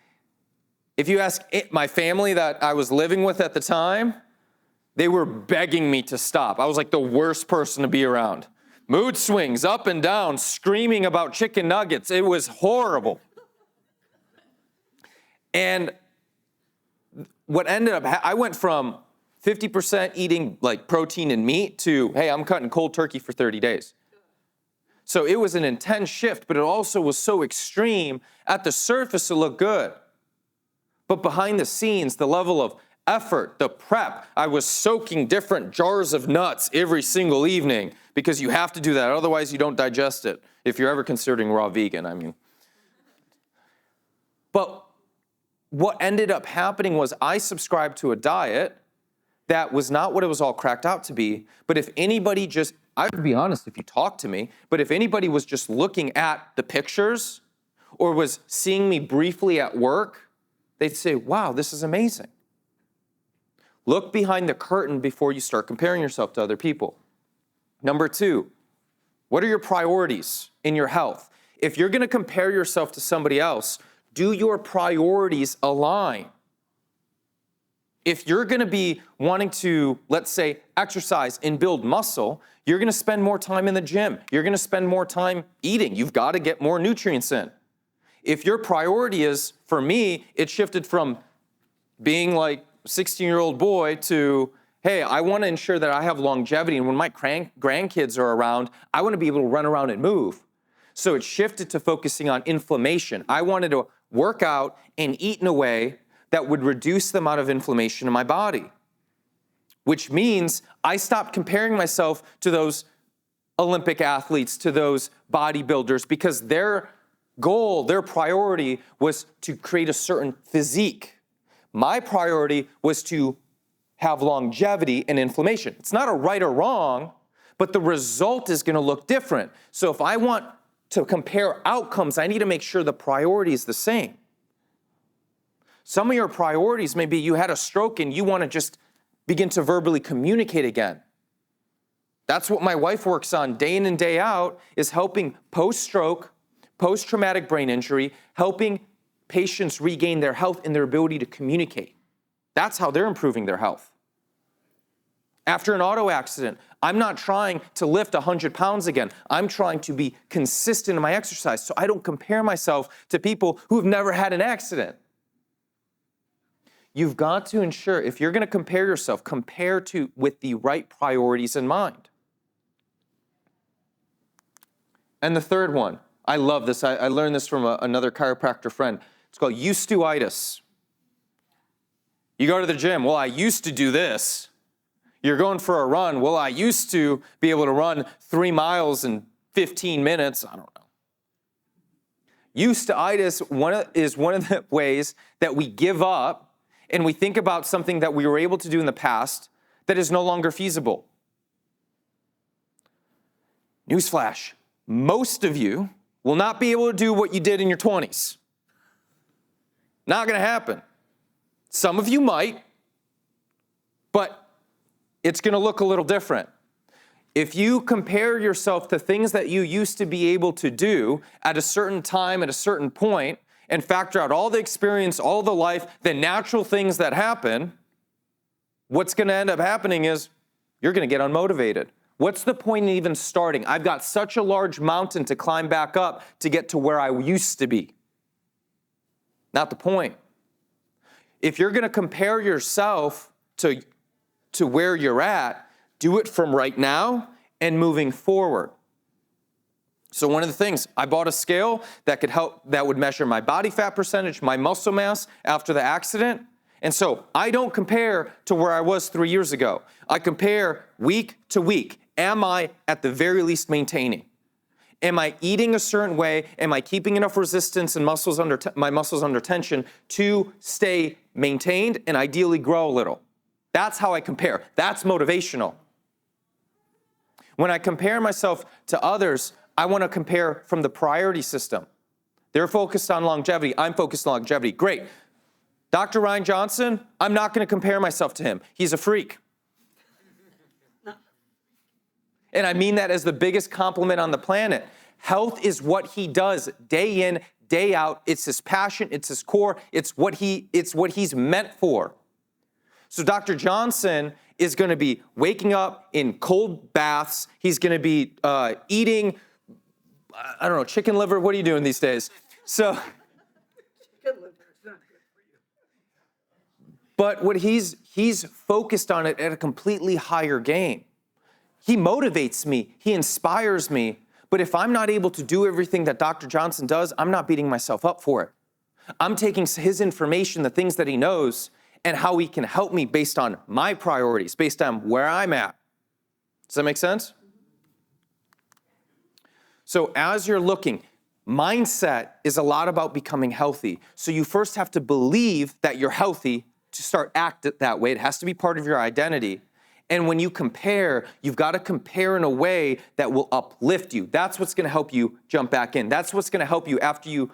If you ask my family that I was living with at the time, they were begging me to stop. I was like the worst person to be around. Mood swings up and down, screaming about chicken nuggets. It was horrible. And what ended up, I went from 50% eating like protein and meat to, hey, I'm cutting cold turkey for 30 days. So it was an intense shift, but it also was so extreme. At the surface, it looked good. But behind the scenes, the level of effort, the prep, I was soaking different jars of nuts every single evening because you have to do that. Otherwise, you don't digest it. If you're ever considering raw vegan, I mean. But what ended up happening was I subscribed to a diet that was not what it was all cracked out to be. But if anybody just, I would be honest if you talk to me, but if anybody was just looking at the pictures or was seeing me briefly at work, they'd say, wow, this is amazing. Look behind the curtain before you start comparing yourself to other people. Number 2, what are your priorities in your health? If you're going to compare yourself to somebody else, do your priorities align? If you're going to be wanting to, let's say, exercise and build muscle, you're going to spend more time in the gym. You're going to spend more time eating. You've got to get more nutrients in. If your priority is, for me, it shifted from being like a 16-year-old boy to, hey, I want to ensure that I have longevity, and when my grandkids are around, I want to be able to run around and move. So it shifted to focusing on inflammation. I wanted to work out and eat in a way that would reduce the amount of inflammation in my body, which means I stopped comparing myself to those Olympic athletes, to those bodybuilders, because their goal, their priority was to create a certain physique. My priority was to have longevity and inflammation. It's not a right or wrong, but the result is going to look different. So if I want to compare outcomes, I need to make sure the priority is the same. Some of your priorities may be you had a stroke and you want to just begin to verbally communicate again. That's what my wife works on day in and day out, is helping post-stroke, post-traumatic brain injury, helping patients regain their health and their ability to communicate. That's how they're improving their health. After an auto accident, I'm not trying to lift 100 pounds again. I'm trying to be consistent in my exercise so I don't compare myself to people who've never had an accident. You've got to ensure, if you're going to compare yourself, compare to with the right priorities in mind. And the third one, I love this. I learned this from another chiropractor friend. It's called used-to-itis. You go to the gym, well, I used to do this. You're going for a run, well, I used to be able to run 3 miles in 15 minutes. I don't know. Used-to-itis is one of the ways that we give up and we think about something that we were able to do in the past that is no longer feasible. Newsflash, most of you will not be able to do what you did in your 20s. Not going to happen. Some of you might, but it's going to look a little different. If you compare yourself to things that you used to be able to do at a certain time, at a certain point, and factor out all the experience, all the life, the natural things that happen, what's going to end up happening is you're going to get unmotivated. What's the point in even starting? I've got such a large mountain to climb back up to get to where I used to be. Not the point. If you're going to compare yourself to where you're at, do it from right now and moving forward. So one of the things, I bought a scale that could help, that would measure my body fat percentage, my muscle mass after the accident. And so I don't compare to where I was 3 years ago. I compare week to week. Am I at the very least maintaining? Am I eating a certain way? Am I keeping enough resistance and my muscles under tension to stay maintained and ideally grow a little? That's how I compare. That's motivational. When I compare myself to others, I want to compare from the priority system. They're focused on longevity. I'm focused on longevity. Great. Dr. Ryan Johnson, I'm not going to compare myself to him. He's a freak. And I mean that as the biggest compliment on the planet. Health is what he does day in, day out. It's his passion. It's his core. It's what he's meant for. So Dr. Johnson is going to be waking up in cold baths. He's going to be eating, I don't know, chicken liver. What are you doing these days? So, Chicken liver is not good for you. but what he's focused on it at a completely higher game. He motivates me. He inspires me. But if I'm not able to do everything that Dr. Johnson does, I'm not beating myself up for it. I'm taking his information, the things that he knows, and how he can help me based on my priorities, based on where I'm at. Does that make sense? So as you're looking, mindset is a lot about becoming healthy. So you first have to believe that you're healthy to start acting that way. It has to be part of your identity. And when you compare, you've got to compare in a way that will uplift you. That's what's going to help you jump back in. That's what's going to help you after you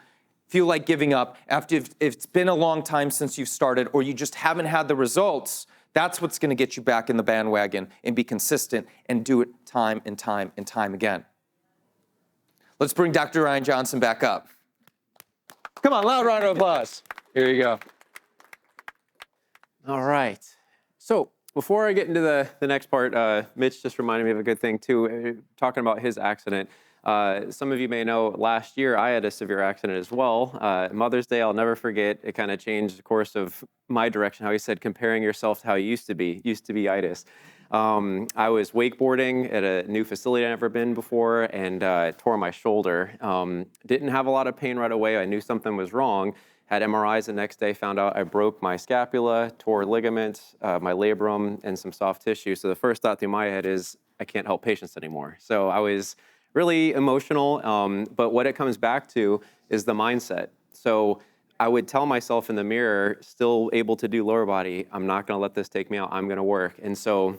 feel like giving up, after if it's been a long time since you've started, or you just haven't had the results. That's what's going to get you back in the bandwagon and be consistent and do it time and time and time again. Let's bring Dr. Ryan Johnson back up. Come on, loud round of applause. Here you go. All right. So before I get into the next part, Mitch just reminded me of a good thing too, talking about his accident. Some of you may know last year I had a severe accident as well. Mother's Day, I'll never forget. It kind of changed the course of my direction. How he said, comparing yourself to how you used to be itis. I was wakeboarding at a new facility I'd never been before and tore my shoulder. Didn't have a lot of pain right away. I knew something was wrong. Had MRIs the next day, found out I broke my scapula, tore ligaments, my labrum, and some soft tissue. So the first thought through my head is, I can't help patients anymore. So I was really emotional, but what it comes back to is the mindset. So I would tell myself in the mirror, still able to do lower body, I'm not gonna let this take me out, I'm gonna work. And so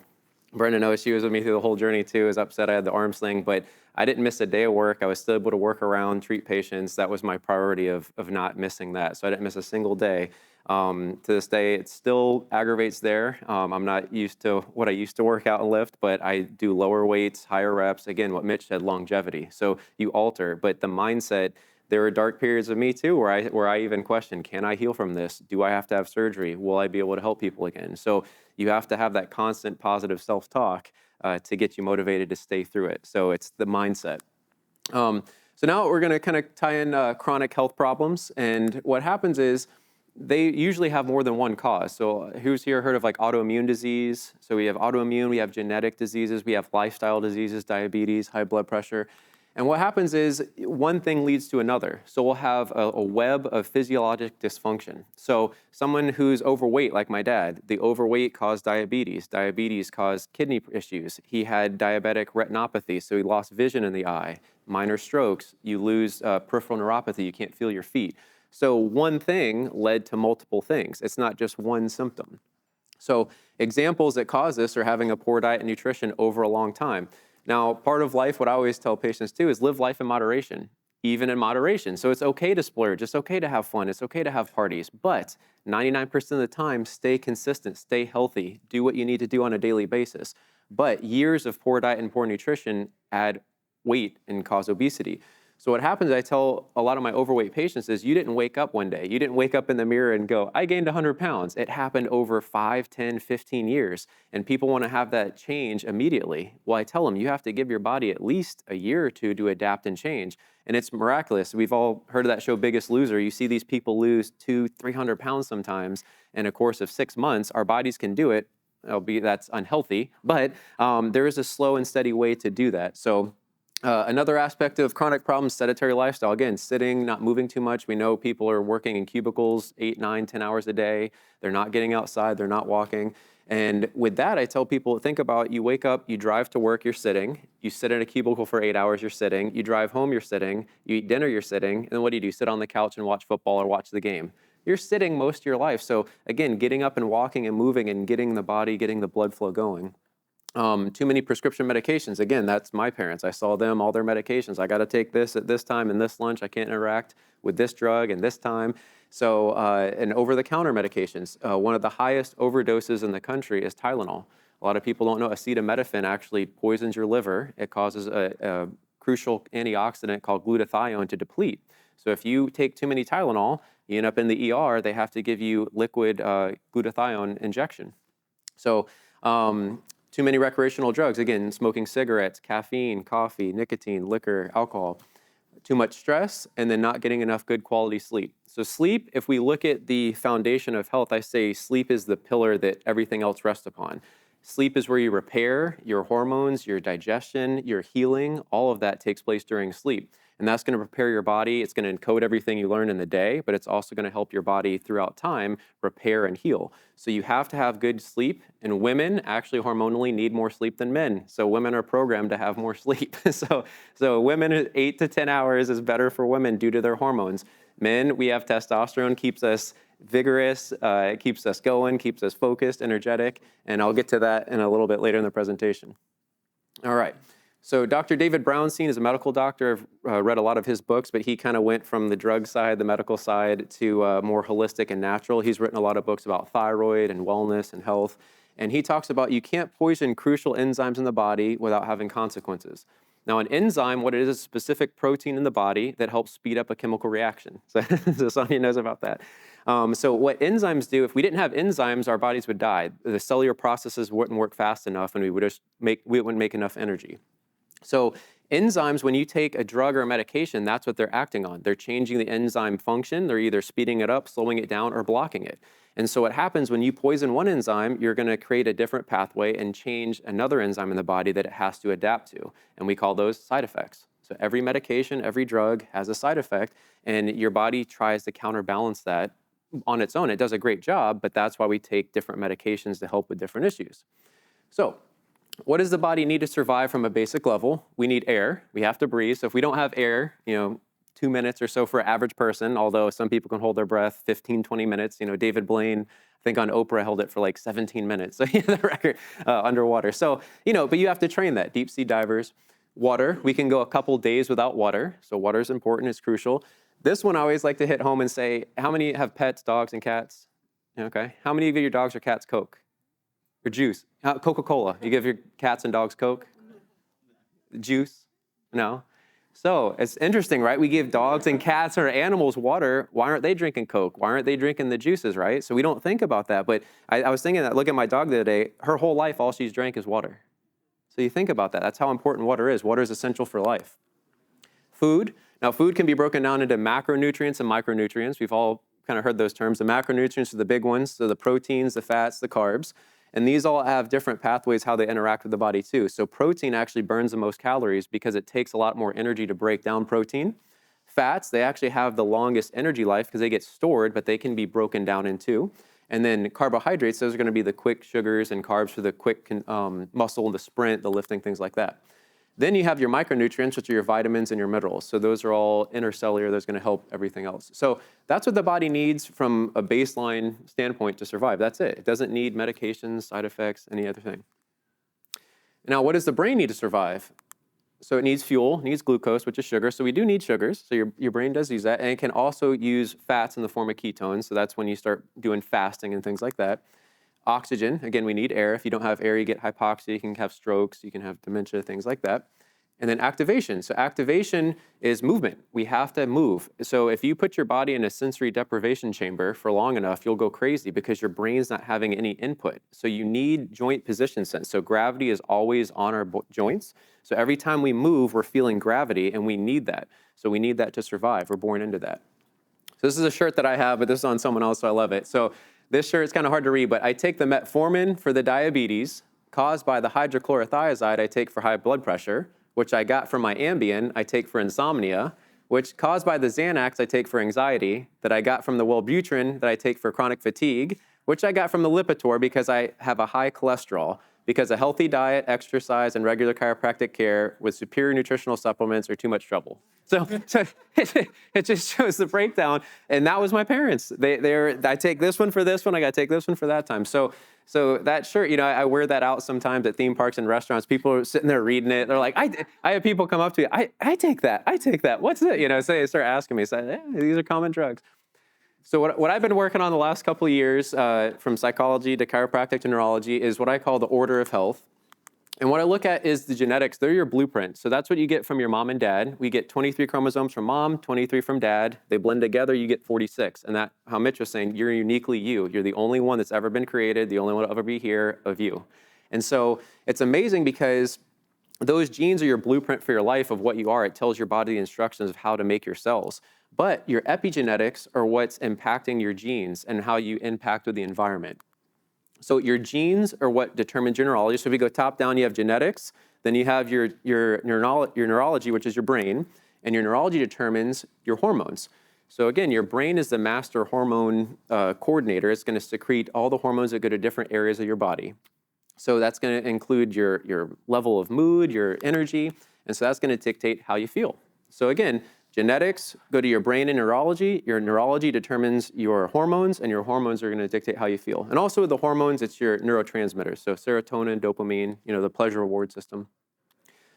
Brenda knows, she was with me through the whole journey too, was upset I had the arm sling, but I didn't miss a day of work. I was still able to work around, treat patients. That was my priority of not missing that. So I didn't miss a single day. To this day, it still aggravates there. I'm not used to what I used to work out and lift, but I do lower weights, higher reps. Again, what Mitch said, longevity. So you alter, but the mindset, there were dark periods of me too where I even questioned, can I heal from this? Do I have to have surgery? Will I be able to help people again? So you have to have that constant positive self-talk to get you motivated to stay through it. So it's the mindset. So now we're going to kind of tie in chronic health problems. And what happens is they usually have more than one cause. So who's here heard of like autoimmune disease? So we have autoimmune, we have genetic diseases, we have lifestyle diseases, diabetes, high blood pressure. And what happens is one thing leads to another. So we'll have a web of physiologic dysfunction. So someone who's overweight, like my dad, the overweight caused diabetes. Diabetes caused kidney issues. He had diabetic retinopathy, so he lost vision in the eye. Minor strokes, you lose peripheral neuropathy, you can't feel your feet. So one thing led to multiple things. It's not just one symptom. So examples that cause this are having a poor diet and nutrition over a long time. Now, part of life, what I always tell patients too, is live life in moderation, even in moderation. So it's okay to splurge, it's okay to have fun, it's okay to have parties, but 99% of the time, stay consistent, stay healthy, do what you need to do on a daily basis. But years of poor diet and poor nutrition add weight and cause obesity. So what happens, I tell a lot of my overweight patients is, you didn't wake up one day. You didn't wake up in the mirror and go, I gained 100 pounds. It happened over 5, 10, 15 years. And people want to have that change immediately. Well, I tell them, you have to give your body at least a year or two to adapt and change. And it's miraculous. We've all heard of that show, Biggest Loser. You see these people lose 200, 300 pounds sometimes in a course of 6 months. Our bodies can do it, albeit that's unhealthy. But there is a slow and steady way to do that. So another aspect of chronic problems, sedentary lifestyle. Again, sitting, not moving too much. We know people are working in cubicles 8, 9, 10 hours a day. They're not getting outside, they're not walking. And with that, I tell people, think about, you wake up, you drive to work, you're sitting. You sit in a cubicle for 8 hours, you're sitting. You drive home, you're sitting. You eat dinner, you're sitting. And then what do? Sit on the couch and watch football or watch the game. You're sitting most of your life. So again, getting up and walking and moving and getting the body, getting the blood flow going. Too many prescription medications. Again, that's my parents. I saw them, all their medications. I got to take this at this time and this lunch. I can't interact with this drug and this time. So, and over-the-counter medications. One of the highest overdoses in the country is Tylenol. A lot of people don't know acetaminophen actually poisons your liver. It causes a crucial antioxidant called glutathione to deplete. So if you take too many Tylenol, you end up in the ER, they have to give you liquid glutathione injection. So, too many recreational drugs, again, smoking cigarettes, caffeine, coffee, nicotine, liquor, alcohol, too much stress, and then not getting enough good quality sleep. So sleep, if we look at the foundation of health, I say sleep is the pillar that everything else rests upon. Sleep is where you repair your hormones, your digestion, your healing, all of that takes place during sleep. And that's going to prepare your body. It's going to encode everything you learn in the day, but it's also going to help your body throughout time repair and heal. So you have to have good sleep, and women actually hormonally need more sleep than men. So women are programmed to have more sleep. So women, 8 to 10 hours is better for women due to their hormones. Men, we have testosterone, keeps us vigorous, it keeps us going, keeps us focused, energetic, and I'll get to that in a little bit later in the presentation. All right. So Dr. David Brownstein is a medical doctor. I've read a lot of his books, but he kind of went from the drug side, the medical side, to more holistic and natural. He's written a lot of books about thyroid and wellness and health. And he talks about you can't poison crucial enzymes in the body without having consequences. Now, an enzyme, what it is a specific protein in the body that helps speed up a chemical reaction. So Sonia knows about that. So what enzymes do, if we didn't have enzymes, our bodies would die. The cellular processes wouldn't work fast enough, and we wouldn't make enough energy. So enzymes, when you take a drug or a medication, that's what they're acting on. They're changing the enzyme function. They're either speeding it up, slowing it down, or blocking it. And so what happens when you poison one enzyme, you're going to create a different pathway and change another enzyme in the body that it has to adapt to. And we call those side effects. So every medication, every drug has a side effect, and your body tries to counterbalance that on its own. It does a great job, but that's why we take different medications to help with different issues. So what does the body need to survive from a basic level? We need air. We have to breathe. So if we don't have air, 2 minutes or so for an average person, although some people can hold their breath 15, 20 minutes. David Blaine, I think on Oprah, held it for like 17 minutes. So the record underwater. So, but you have to train that. Deep sea divers. Water, we can go a couple days without water. So water is important, it's crucial. This one I always like to hit home and say, how many have pets, dogs, and cats? Okay. How many of your dogs or cats Coke? Or juice? Coca-Cola. You give your cats and dogs Coke? Juice? No. So it's interesting, right? We give dogs and cats or animals water. Why aren't they drinking Coke? Why aren't they drinking the juices, right? So we don't think about that. But I was thinking that, look at my dog the other day. Her whole life, all she's drank is water. So you think about that. That's how important water is. Water is essential for life. Food. Now, food can be broken down into macronutrients and micronutrients. We've all kind of heard those terms. The macronutrients are the big ones, so the proteins, the fats, the carbs. And these all have different pathways how they interact with the body too. So protein actually burns the most calories because it takes a lot more energy to break down protein. Fats, they actually have the longest energy life because they get stored, but they can be broken down in two. And then carbohydrates, those are going to be the quick sugars and carbs for the quick muscle, the sprint, the lifting, things like that. Then you have your micronutrients, which are your vitamins and your minerals. So those are all intercellular. That's going to help everything else. So that's what the body needs from a baseline standpoint to survive. That's it. It doesn't need medications, side effects, any other thing. Now, what does the brain need to survive? So it needs fuel, needs glucose, which is sugar. So we do need sugars. So your brain does use that. And it can also use fats in the form of ketones. So that's when you start doing fasting and things like that. Oxygen, again, we need air. If you don't have air, you get hypoxia, you can have strokes, you can have dementia, things like that. And then activation. So activation is movement. We have to move. So if you put your body in a sensory deprivation chamber for long enough, you'll go crazy because your brain's not having any input. So you need joint position sense. So gravity is always on our joints. So every time we move, we're feeling gravity, and we need that. So we need that to survive. We're born into that. So this is a shirt that I have, but this is on someone else, so I love it. So this shirt is kind of hard to read, but I take the metformin for the diabetes caused by the hydrochlorothiazide I take for high blood pressure, which I got from my Ambien I take for insomnia, which caused by the Xanax I take for anxiety, that I got from the Wellbutrin that I take for chronic fatigue, which I got from the Lipitor because I have a high cholesterol, because a healthy diet, exercise, and regular chiropractic care with superior nutritional supplements are too much trouble. So it just shows the breakdown. And that was my parents. I take this one for this one, I got to take this one for that time. So that shirt, I wear that out sometimes at theme parks and restaurants. People are sitting there reading it. They're like, I have people come up to me, I take that. What's it? So they start asking me, these are common drugs. So what I've been working on the last couple of years, from psychology to chiropractic to neurology, is what I call the order of health. And what I look at is the genetics. They're your blueprint. So that's what you get from your mom and dad. We get 23 chromosomes from mom, 23 from dad. They blend together, you get 46. And that, how Mitch was saying, you're uniquely you. You're the only one that's ever been created, the only one to ever be here of you. And so it's amazing because those genes are your blueprint for your life of what you are. It tells your body the instructions of how to make your cells. But your epigenetics are what's impacting your genes and how you impact with the environment. So your genes are what determines your neurology. So if you go top down, you have genetics. Then you have your neurology, which is your brain. And your neurology determines your hormones. So again, your brain is the master hormone coordinator. It's going to secrete all the hormones that go to different areas of your body. So that's going to include your level of mood, your energy. And so that's going to dictate how you feel. So again, genetics go to your brain and neurology. Your neurology determines your hormones, and your hormones are going to dictate how you feel. And also with the hormones, it's your neurotransmitters. So serotonin, dopamine, the pleasure reward system.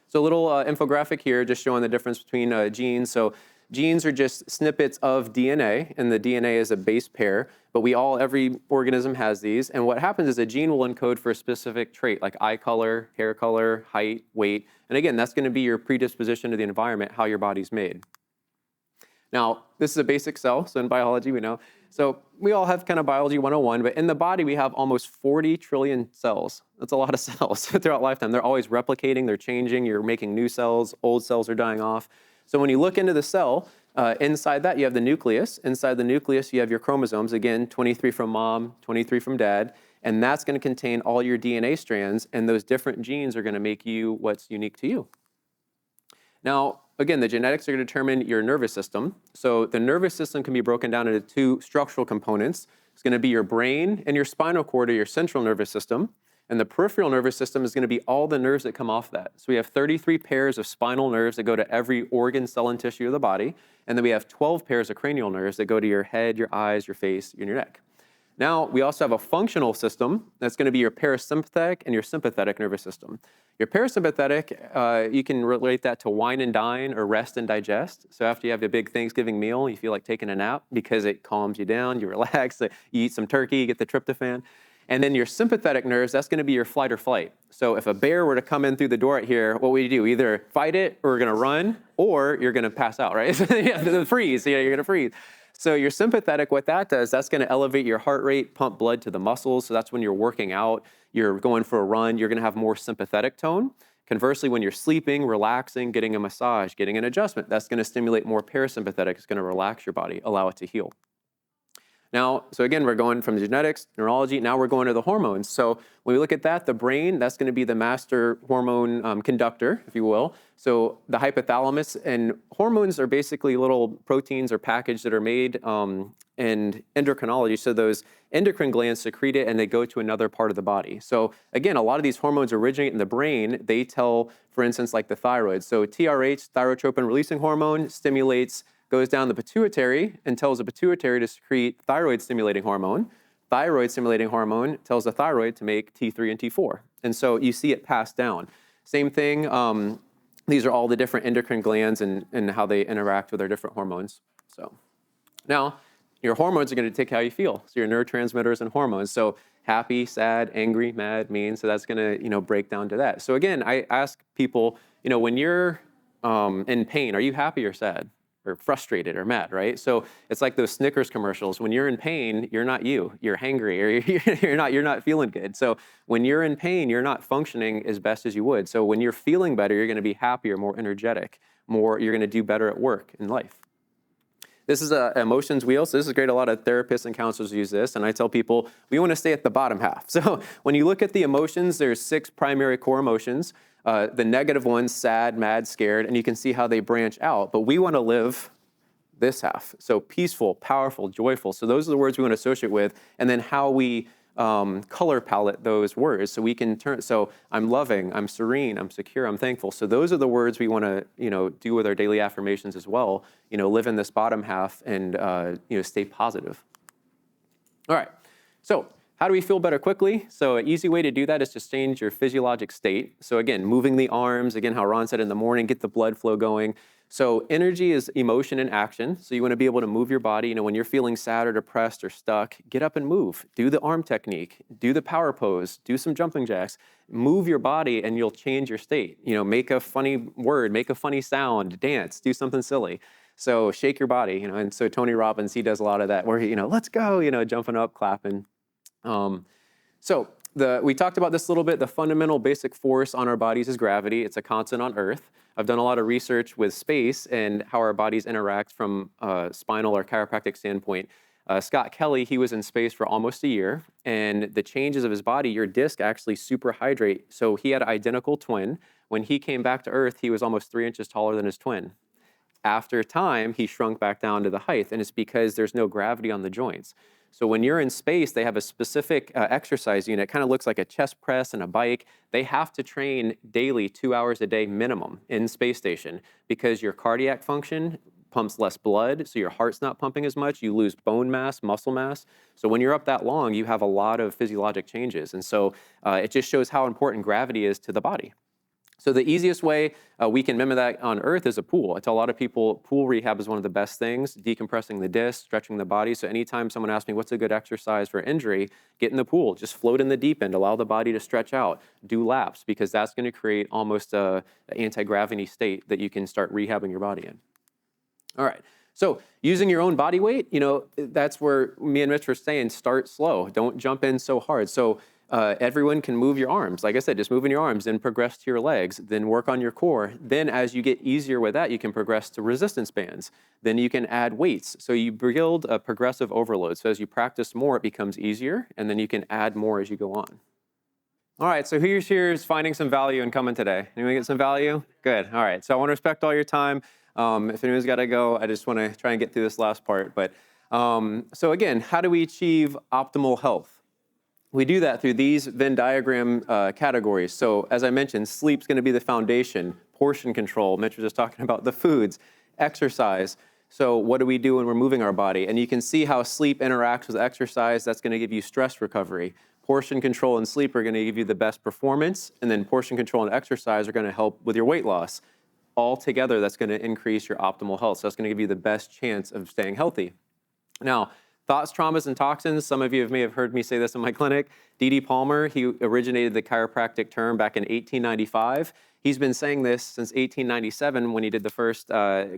So a little infographic here just showing the difference between genes. So genes are just snippets of DNA, and the DNA is a base pair, but every organism has these. And what happens is a gene will encode for a specific trait, like eye color, hair color, height, weight. And again, that's going to be your predisposition to the environment, how your body's made. Now, this is a basic cell, so in biology we know. So we all have kind of biology 101, but in the body we have almost 40 trillion cells. That's a lot of cells throughout lifetime. They're always replicating, they're changing, you're making new cells, old cells are dying off. So when you look into the cell, inside that you have the nucleus. Inside the nucleus you have your chromosomes, again, 23 from mom, 23 from dad, and that's going to contain all your DNA strands, and those different genes are going to make you what's unique to you. Now, again, the genetics are going to determine your nervous system. So the nervous system can be broken down into two structural components. It's going to be your brain and your spinal cord, or your central nervous system. And the peripheral nervous system is going to be all the nerves that come off that. So we have 33 pairs of spinal nerves that go to every organ, cell, and tissue of the body. And then we have 12 pairs of cranial nerves that go to your head, your eyes, your face, and your neck. Now, we also have a functional system that's going to be your parasympathetic and your sympathetic nervous system. Your parasympathetic, you can relate that to wine and dine or rest and digest. So after you have a big Thanksgiving meal, you feel like taking a nap because it calms you down, you relax, you eat some turkey, you get the tryptophan. And then your sympathetic nerves, that's going to be your flight or flight. So if a bear were to come in through the door right here, what would you do? Either fight it, or you're going to run, or you're going to pass out, right? Yeah, freeze, you're going to freeze. So your sympathetic, what that does, that's going to elevate your heart rate, pump blood to the muscles. So that's when you're working out, you're going for a run, you're going to have more sympathetic tone. Conversely, when you're sleeping, relaxing, getting a massage, getting an adjustment, that's going to stimulate more parasympathetic. It's going to relax your body, allow it to heal. Now, so again, we're going from the genetics, neurology, now we're going to the hormones. So when we look at that, the brain, that's going to be the master hormone conductor, if you will. So the hypothalamus, and hormones are basically little proteins or packaged that are made in endocrinology. So those endocrine glands secrete it and they go to another part of the body. So again, a lot of these hormones originate in the brain. They tell, for instance, like the thyroid. So TRH, thyrotropin releasing hormone, goes down the pituitary and tells the pituitary to secrete thyroid-stimulating hormone. Thyroid-stimulating hormone tells the thyroid to make T3 and T4. And so you see it passed down. Same thing, these are all the different endocrine glands and how they interact with our different hormones. So now, your hormones are going to dictate how you feel. So your neurotransmitters and hormones. So happy, sad, angry, mad, mean. So that's going to, break down to that. So again, I ask people, when you're in pain, are you happy or sad? Or frustrated or mad, right? So it's like those Snickers commercials. When you're in pain, you're not you. You're hangry, or you're not feeling good. So when you're in pain, you're not functioning as best as you would. So when you're feeling better, you're going to be happier, more energetic, you're going to do better at work in life. This is a emotions wheel. So this is great. A lot of therapists and counselors use this. And I tell people, we want to stay at the bottom half. So when you look at the emotions, there's 6 primary core emotions. The negative ones, sad, mad, scared, and you can see how they branch out. But we want to live this half. So peaceful, powerful, joyful. So those are the words we want to associate with. And then how we color palette those words. So we can so I'm loving, I'm serene, I'm secure, I'm thankful. So those are the words we want to, do with our daily affirmations as well. Live in this bottom half and, stay positive. All right. So how do we feel better quickly? So an easy way to do that is to change your physiologic state. So again, moving the arms, again, how Ron said in the morning, get the blood flow going. So energy is emotion and action. So you want to be able to move your body. When you're feeling sad or depressed or stuck, get up and move. Do the arm technique, do the power pose, do some jumping jacks, move your body and you'll change your state. Make a funny word, make a funny sound, dance, do something silly. So shake your body, and so Tony Robbins, he does a lot of that where he, let's go, jumping up, clapping. We talked about this a little bit. The fundamental basic force on our bodies is gravity. It's a constant on Earth. I've done a lot of research with space and how our bodies interact from a spinal or chiropractic standpoint. Scott Kelly, he was in space for almost a year, and the changes of his body, your disc actually superhydrate. So he had an identical twin. When he came back to Earth, he was almost 3 inches taller than his twin. After time, he shrunk back down to the height, and it's because there's no gravity on the joints. So when you're in space, they have a specific exercise unit. It kind of looks like a chest press and a bike. They have to train daily 2 hours a day minimum in space station because your cardiac function pumps less blood, so your heart's not pumping as much. You lose bone mass, muscle mass. So when you're up that long, you have a lot of physiologic changes. And so it just shows how important gravity is to the body. So the easiest way we can mimic that on Earth is a pool. I tell a lot of people pool rehab is one of the best things, decompressing the disc, stretching the body. So anytime someone asks me what's a good exercise for injury, get in the pool, just float in the deep end, allow the body to stretch out, do laps, because that's going to create almost an anti-gravity state that you can start rehabbing your body in. All right. So using your own body weight, that's where me and Mitch were saying, start slow. Don't jump in so hard. So everyone can move your arms. Like I said, just moving your arms, then progress to your legs, then work on your core. Then as you get easier with that, you can progress to resistance bands. Then you can add weights. So you build a progressive overload. So as you practice more, it becomes easier, and then you can add more as you go on. All right, so who's here is finding some value in coming today? Anyone get some value? Good. All right, so I want to respect all your time. If anyone's got to go, I just want to try and get through this last part. But so again, how do we achieve optimal health? We do that through these Venn diagram categories. So as I mentioned, sleep's going to be the foundation, portion control. Mitch was just talking about the foods, exercise. So what do we do when we're moving our body? And you can see how sleep interacts with exercise. That's going to give you stress recovery. Portion control and sleep are going to give you the best performance. And then portion control and exercise are going to help with your weight loss. All together, that's going to increase your optimal health. So that's going to give you the best chance of staying healthy. Now, thoughts, traumas, and toxins. Some of you may have heard me say this in my clinic. D.D. Palmer, he originated the chiropractic term back in 1895. He's been saying this since 1897 when he did the first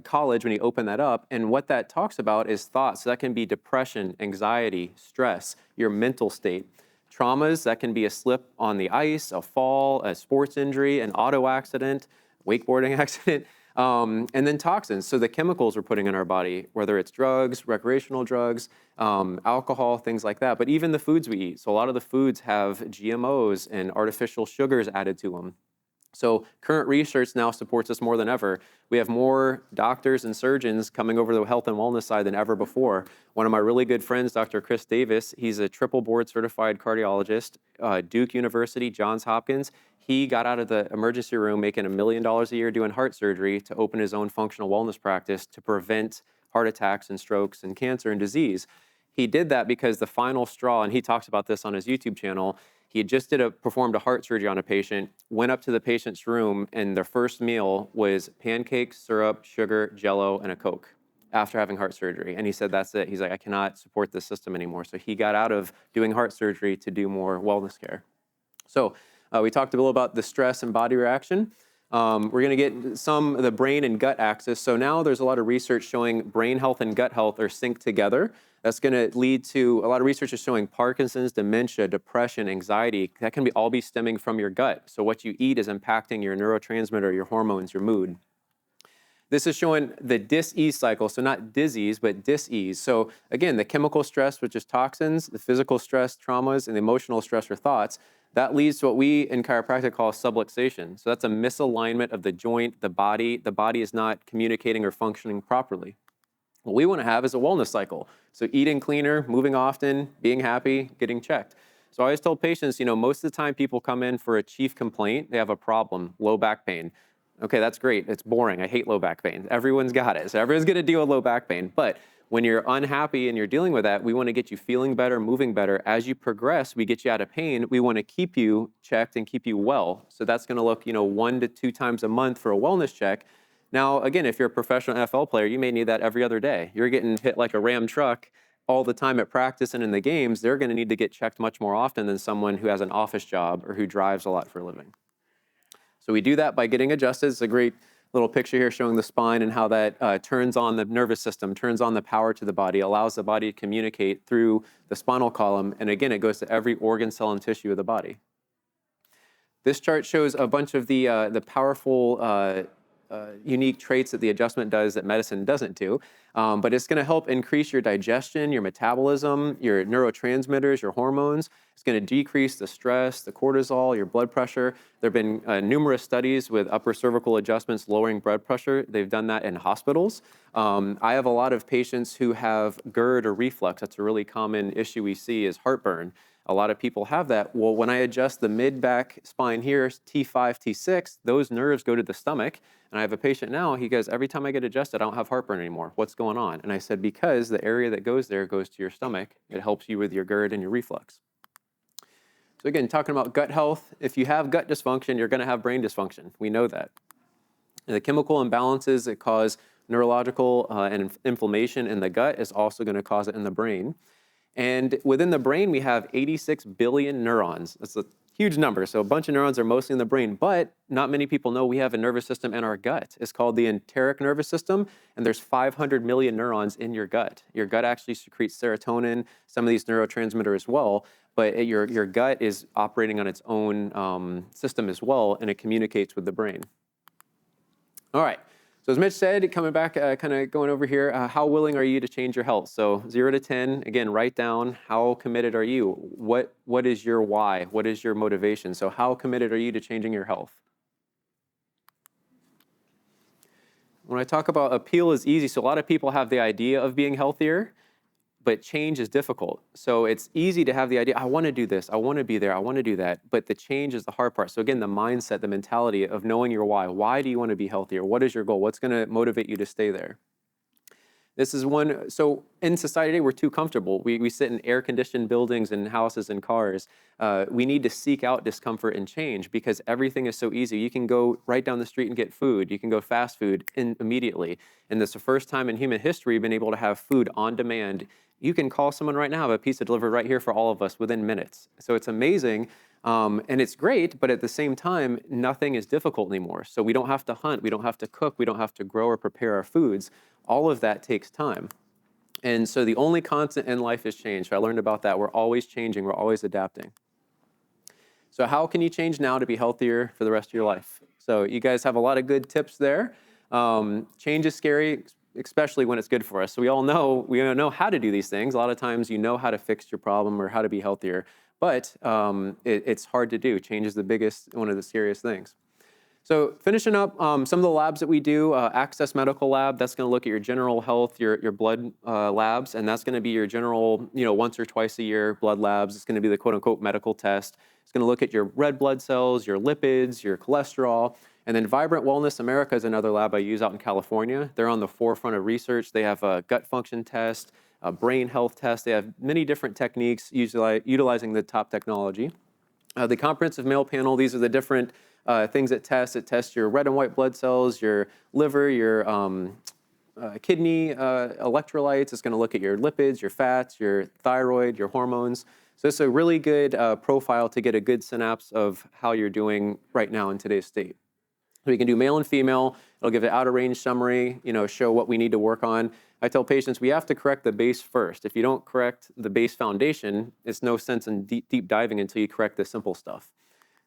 college, when he opened that up. And what that talks about is thoughts. So that can be depression, anxiety, stress, your mental state. Traumas, that can be a slip on the ice, a fall, a sports injury, an auto accident, wakeboarding accident, and then toxins. So the chemicals we're putting in our body, whether it's drugs, recreational drugs, alcohol, things like that, but even the foods we eat. So a lot of the foods have GMOs and artificial sugars added to them. So current research now supports us more than ever. We have more doctors and surgeons coming over the health and wellness side than ever before. One of my really good friends, Dr. Chris Davis, he's a triple board certified cardiologist, Duke University, Johns Hopkins. He got out of the emergency room making $1 million a year doing heart surgery to open his own functional wellness practice to prevent heart attacks and strokes and cancer and disease. He did that because the final straw, and he talks about this on his YouTube channel, he had just performed a heart surgery on a patient, went up to the patient's room, and their first meal was pancakes, syrup, sugar, Jell-O, and a Coke after having heart surgery. And he said, that's it. He's like, I cannot support this system anymore. So he got out of doing heart surgery to do more wellness care. So we talked a little about the stress and body reaction. We're going to get some of the brain and gut axis. So now there's a lot of research showing brain health and gut health are synced together. That's going to lead to a lot of research is showing Parkinson's, dementia, depression, anxiety. That can all be stemming from your gut. So what you eat is impacting your neurotransmitter, your hormones, your mood. This is showing the dis-ease cycle, so not disease, but dis-ease. So again, the chemical stress, which is toxins, the physical stress, traumas, and the emotional stress or thoughts, that leads to what we in chiropractic call subluxation. So that's a misalignment of the joint, the body. The body is not communicating or functioning properly. What we want to have is a wellness cycle. So eating cleaner, moving often, being happy, getting checked. So I always tell patients, most of the time people come in for a chief complaint, they have a problem, low back pain. Okay, that's great. It's boring. I hate low back pain. Everyone's got it. So everyone's going to deal with low back pain. But when you're unhappy and you're dealing with that, we want to get you feeling better, moving better. As you progress, we get you out of pain. We want to keep you checked and keep you well. So that's going to look, 1 to 2 times a month for a wellness check. Now, again, if you're a professional NFL player, you may need that every other day. You're getting hit like a Ram truck all the time at practice and in the games. They're going to need to get checked much more often than someone who has an office job or who drives a lot for a living. So we do that by getting adjusted. It's a great little picture here showing the spine and how that turns on the nervous system, turns on the power to the body, allows the body to communicate through the spinal column. And again, it goes to every organ, cell, and tissue of the body. This chart shows a bunch of the powerful unique traits that the adjustment does that medicine doesn't do. But it's going to help increase your digestion, your metabolism, your neurotransmitters, your hormones. It's going to decrease the stress, the cortisol, your blood pressure. There have been numerous studies with upper cervical adjustments lowering blood pressure. They've done that in hospitals. I have a lot of patients who have GERD or reflux. That's a really common issue we see is heartburn. A lot of people have that. Well, when I adjust the mid-back spine here, T5, T6, those nerves go to the stomach. And I have a patient now, he goes, every time I get adjusted, I don't have heartburn anymore. What's going on? And I said, because the area that goes there goes to your stomach. It helps you with your GERD and your reflux. So again, talking about gut health, if you have gut dysfunction, you're going to have brain dysfunction. We know that. And the chemical imbalances that cause neurological and inflammation in the gut is also going to cause it in the brain. And within the brain, we have 86 billion neurons. That's a huge number. So a bunch of neurons are mostly in the brain, but not many people know we have a nervous system in our gut. It's called the enteric nervous system, and there's 500 million neurons in your gut. Your gut actually secretes serotonin, some of these neurotransmitters as well, but your gut is operating on its own system as well, and it communicates with the brain. All right. So as Mitch said, coming back, kind of going over here, how willing are you to change your health? So 0 to 10, again, write down how committed are you? What is your why? What is your motivation? So how committed are you to changing your health? When I talk about appeal is easy, so a lot of people have the idea of being healthier, but change is difficult. So it's easy to have the idea, I want to do this, I want to be there, I want to do that, but the change is the hard part. So again, the mindset, the mentality of knowing your why. Why do you want to be healthier? What is your goal? What's going to motivate you to stay there? This is one, so in society today, we're too comfortable. We sit in air-conditioned buildings and houses and cars. We need to seek out discomfort and change because everything is so easy. You can go right down the street and get food. You can go fast food immediately. And this is the first time in human history we've been able to have food on demand. You can call someone right now, have a pizza delivered right here for all of us within minutes. So it's amazing. And it's great, but at the same time, nothing is difficult anymore. So we don't have to hunt, we don't have to cook, we don't have to grow or prepare our foods. All of that takes time. And so the only constant in life is change. So I learned about that. We're always changing, we're always adapting. So how can you change now to be healthier for the rest of your life? So you guys have a lot of good tips there. Change is scary, especially when it's good for us. So we all know how to do these things. A lot of times you know how to fix your problem or how to be healthier, but it's hard to do. Change is one of the serious things. So finishing up, some of the labs that we do, Access Medical Lab, that's going to look at your general health, your blood labs, and that's going to be your general, once or twice a year blood labs. It's going to be the quote-unquote medical test. It's going to look at your red blood cells, your lipids, your cholesterol, and then Vibrant Wellness America is another lab I use out in California. They're on the forefront of research. They have a gut function test, a brain health test. They have many different techniques utilizing the top technology. The Comprehensive Male Panel, these are the different things it tests. It tests your red and white blood cells, your liver, your kidney electrolytes. It's going to look at your lipids, your fats, your thyroid, your hormones. So it's a really good profile to get a good synapse of how you're doing right now in today's state. So we can do male and female. It'll give an out-of-range summary, show what we need to work on. I tell patients we have to correct the base first. If you don't correct the base foundation, it's no sense in deep diving until you correct the simple stuff.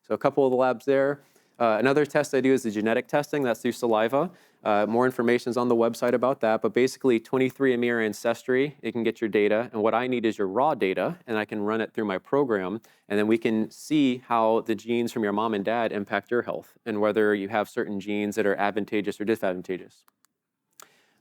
So a couple of the labs there. Another test I do is the genetic testing. That's through saliva. More information is on the website about that. But basically, 23andMe or Ancestry, you can get your data. And what I need is your raw data, and I can run it through my program. And then we can see how the genes from your mom and dad impact your health and whether you have certain genes that are advantageous or disadvantageous.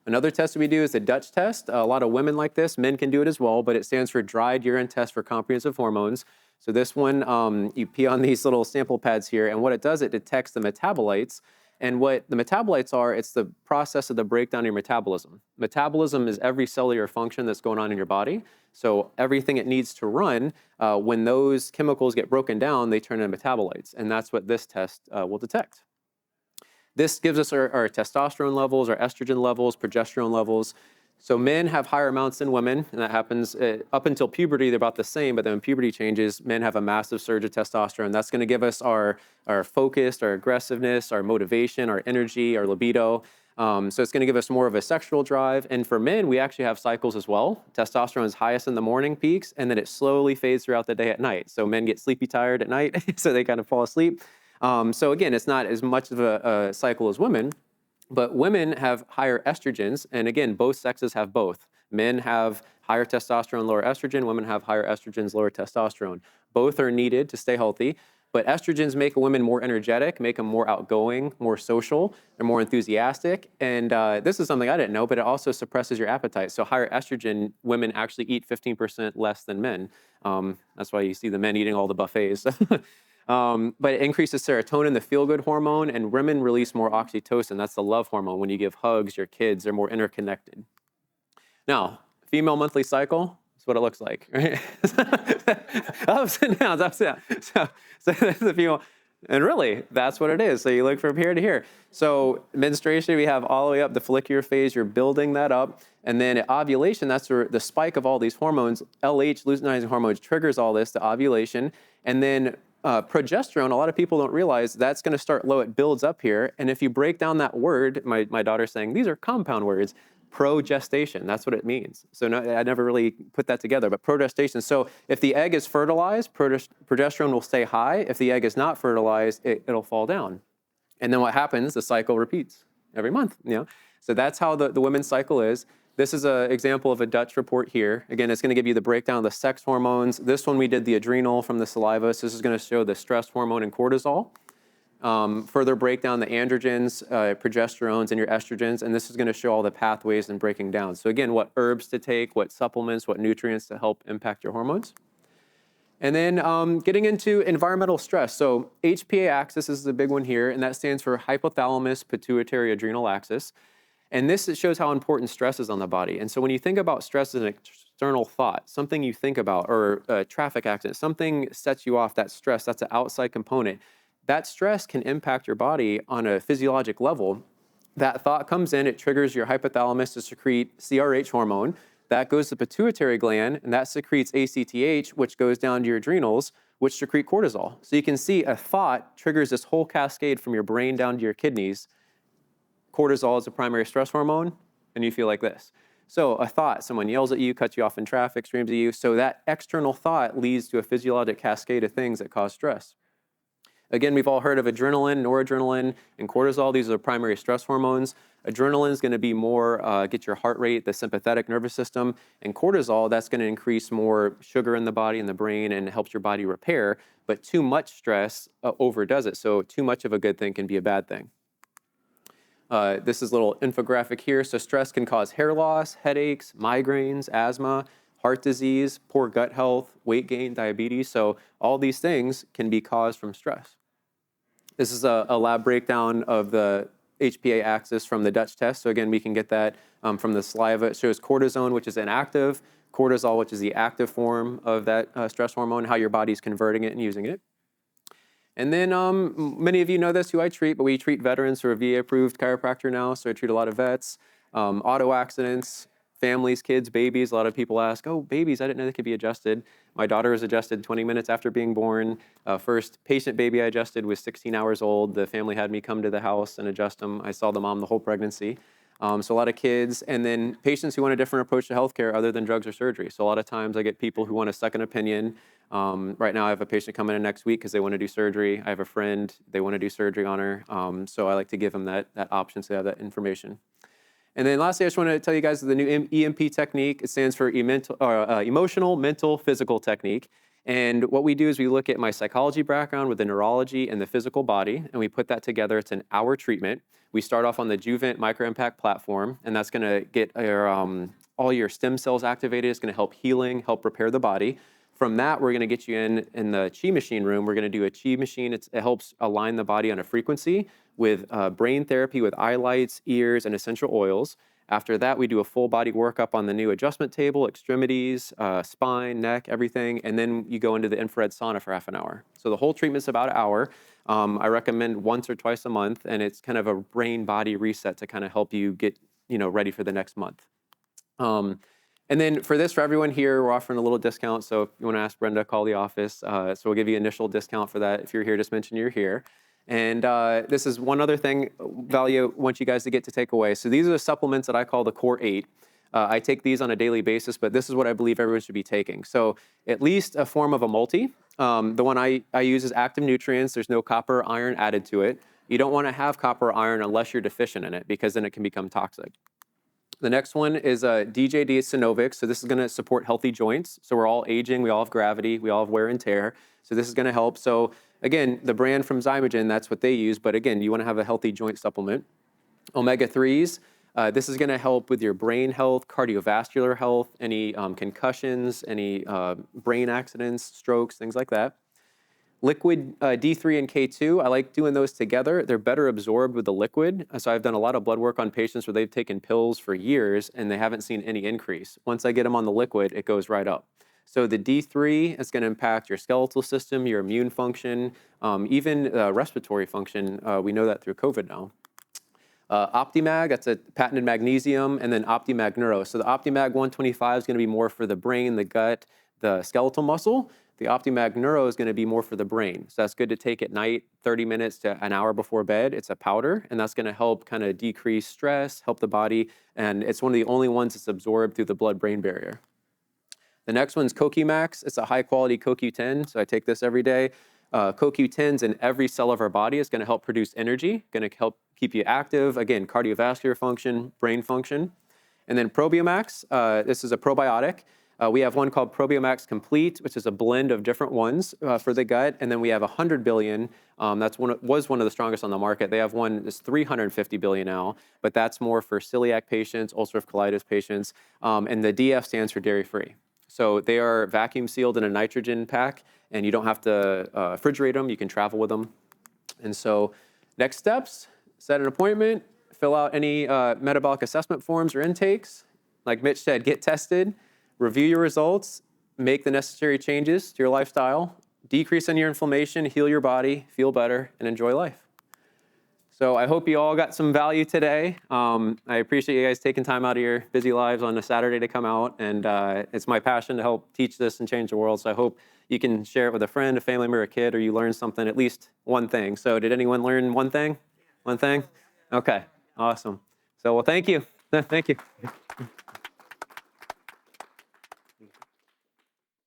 Another test that we do is the Dutch test. A lot of women like this. Men can do it as well, but it stands for Dried Urine Test for Comprehensive Hormones. So this one, you pee on these little sample pads here, and what it does, it detects the metabolites. And what the metabolites are, it's the process of the breakdown of your metabolism. Metabolism is every cellular function that's going on in your body. So everything it needs to run, when those chemicals get broken down, they turn into metabolites. And that's what this test will detect. This gives us our testosterone levels, our estrogen levels, progesterone levels. So men have higher amounts than women, and that happens up until puberty, they're about the same, but then when puberty changes, men have a massive surge of testosterone. That's gonna give us our focus, our aggressiveness, our motivation, our energy, our libido. So it's gonna give us more of a sexual drive. And for men, we actually have cycles as well. Testosterone is highest in the morning peaks, and then it slowly fades throughout the day at night. So men get sleepy tired at night, so they kind of fall asleep. So again, it's not as much of a cycle as women. But women have higher estrogens, and again, both sexes have both. Men have higher testosterone, lower estrogen. Women have higher estrogens, lower testosterone. Both are needed to stay healthy, but estrogens make a woman more energetic, make them more outgoing, more social, they're more enthusiastic, and this is something I didn't know, but it also suppresses your appetite. So higher estrogen, women actually eat 15% less than men. That's why you see the men eating all the buffets. But it increases serotonin, the feel-good hormone, and women release more oxytocin. That's the love hormone. When you give hugs, your kids are more interconnected. Now, female monthly cycle, That's what it looks like, right? Ups and downs, ups and downs. So that's if you want, and really, that's what it is. So you look from here to here. So menstruation, we have all the way up the follicular phase. You're building that up. And then at ovulation, that's where the spike of all these hormones, LH, luteinizing hormones, triggers all this to ovulation. And then progesterone, a lot of people don't realize that's going to start low. It builds up here. And if you break down that word, my daughter's saying, these are compound words. Progestation, that's what it means. So no, I never really put that together, but progestation. So if the egg is fertilized, progesterone will stay high. If the egg is not fertilized, it'll fall down. And then what happens, the cycle repeats every month. So that's how the women's cycle is. This is an example of a Dutch report here. Again, it's going to give you the breakdown of the sex hormones. This one we did the adrenal from the saliva. So this is going to show the stress hormone and cortisol. Further break down the androgens, progesterones, and your estrogens, and this is going to show all the pathways and breaking down. So again, what herbs to take, what supplements, what nutrients to help impact your hormones. And then getting into environmental stress. So HPA axis is the big one here, and that stands for hypothalamus pituitary adrenal axis. And this shows how important stress is on the body. And so when you think about stress as an external thought, something you think about, or a traffic accident, something sets you off, that stress, that's an outside component. That stress can impact your body on a physiologic level. That thought comes in, it triggers your hypothalamus to secrete CRH hormone. That goes to the pituitary gland, and that secretes ACTH, which goes down to your adrenals, which secrete cortisol. So you can see a thought triggers this whole cascade from your brain down to your kidneys. Cortisol is a primary stress hormone, and you feel like this. So a thought, someone yells at you, cuts you off in traffic, screams at you. So that external thought leads to a physiologic cascade of things that cause stress. Again, we've all heard of adrenaline, noradrenaline, and cortisol. These are the primary stress hormones. Adrenaline is going to be more, get your heart rate, the sympathetic nervous system. And cortisol, that's going to increase more sugar in the body and the brain and helps your body repair. But too much stress overdoes it. So too much of a good thing can be a bad thing. This is a little infographic here. So stress can cause hair loss, headaches, migraines, asthma, heart disease, poor gut health, weight gain, diabetes. So all these things can be caused from stress. This is a lab breakdown of the HPA axis from the Dutch test. So again, we can get that from the saliva. It shows cortisone, which is inactive, cortisol, which is the active form of that stress hormone, how your body's converting it and using it. And then many of you know this, who I treat, but we treat veterans who are VA-approved chiropractor now. So I treat a lot of vets, auto accidents, families, kids, babies. A lot of people ask, oh, babies, I didn't know they could be adjusted. My daughter was adjusted 20 minutes after being born. First patient baby I adjusted was 16 hours old. The family had me come to the house and adjust them. I saw the mom the whole pregnancy. So a lot of kids, and then patients who want a different approach to healthcare other than drugs or surgery. So a lot of times I get people who want a second opinion. Right now I have a patient coming in next week because they want to do surgery. I have a friend, they want to do surgery on her. So I like to give them that option so they have that information. And then lastly, I just want to tell you guys the new EMP technique. It stands for emotional, mental, physical technique. And what we do is we look at my psychology background with the neurology and the physical body, and we put that together. It's an hour treatment. We start off on the Juvent microimpact platform, and that's going to get all your stem cells activated. It's going to help healing, help repair the body. From that, we're going to get you in the Chi machine room. We're going to do a Chi machine. It helps align the body on a frequency with brain therapy with eye lights, ears, and essential oils. After that, we do a full body workup on the new adjustment table, extremities, spine, neck, everything. And then you go into the infrared sauna for half an hour. So the whole treatment's about an hour. I recommend once or twice a month, and it's kind of a brain-body reset to kind of help you get ready for the next month. And then for everyone here, we're offering a little discount. So if you want to ask Brenda, call the office. So we'll give you initial discount for that. If you're here, just mention you're here. And this is one other thing, value I want you guys to get to take away. So these are the supplements that I call the Core 8. I take these on a daily basis, but this is what I believe everyone should be taking. So at least a form of a multi. The one I use is active nutrients. There's no copper or iron added to it. You don't want to have copper or iron unless you're deficient in it, because then it can become toxic. The next one is DJD Synovic. So this is going to support healthy joints. So we're all aging, we all have gravity, we all have wear and tear. So this is going to help. So again, the brand from Zymogen, that's what they use. But again, you want to have a healthy joint supplement. Omega-3s, this is going to help with your brain health, cardiovascular health, any concussions, any brain accidents, strokes, things like that. Liquid D3 and K2, I like doing those together. They're better absorbed with the liquid. So I've done a lot of blood work on patients where they've taken pills for years and they haven't seen any increase. Once I get them on the liquid, it goes right up. So the D3 is going to impact your skeletal system, your immune function, even respiratory function. We know that through COVID now. OptiMag, that's a patented magnesium, and then OptiMag Neuro. So the OptiMag 125 is going to be more for the brain, the gut, the skeletal muscle. The OptiMag Neuro is going to be more for the brain. So that's good to take at night, 30 minutes to an hour before bed. It's a powder, and that's going to help kind of decrease stress, help the body, and it's one of the only ones that's absorbed through the blood-brain barrier. The next one's CoQ-Max. It's a high-quality CoQ10, so I take this every day. CoQ10's in every cell of our body. It's going to help produce energy, going to help keep you active, again, cardiovascular function, brain function. And then Probiomax, this is a probiotic. We have one called Probiomax Complete, which is a blend of different ones for the gut. And then we have 100 billion. Was one of the strongest on the market. They have one that's 350 billion now, but that's more for celiac patients, ulcerative colitis patients. And the DF stands for dairy-free. So they are vacuum sealed in a nitrogen pack, and you don't have to refrigerate them. You can travel with them. And so next steps, set an appointment, fill out any metabolic assessment forms or intakes. Like Mitch said, get tested, review your results, make the necessary changes to your lifestyle, decrease in your inflammation, heal your body, feel better, and enjoy life. So I hope you all got some value today. I appreciate you guys taking time out of your busy lives on a Saturday to come out. And it's my passion to help teach this and change the world. So I hope you can share it with a friend, a family member, a kid, or you learn something, at least one thing. So did anyone learn one thing? One thing? Okay, awesome. So, well, thank you. Thank you.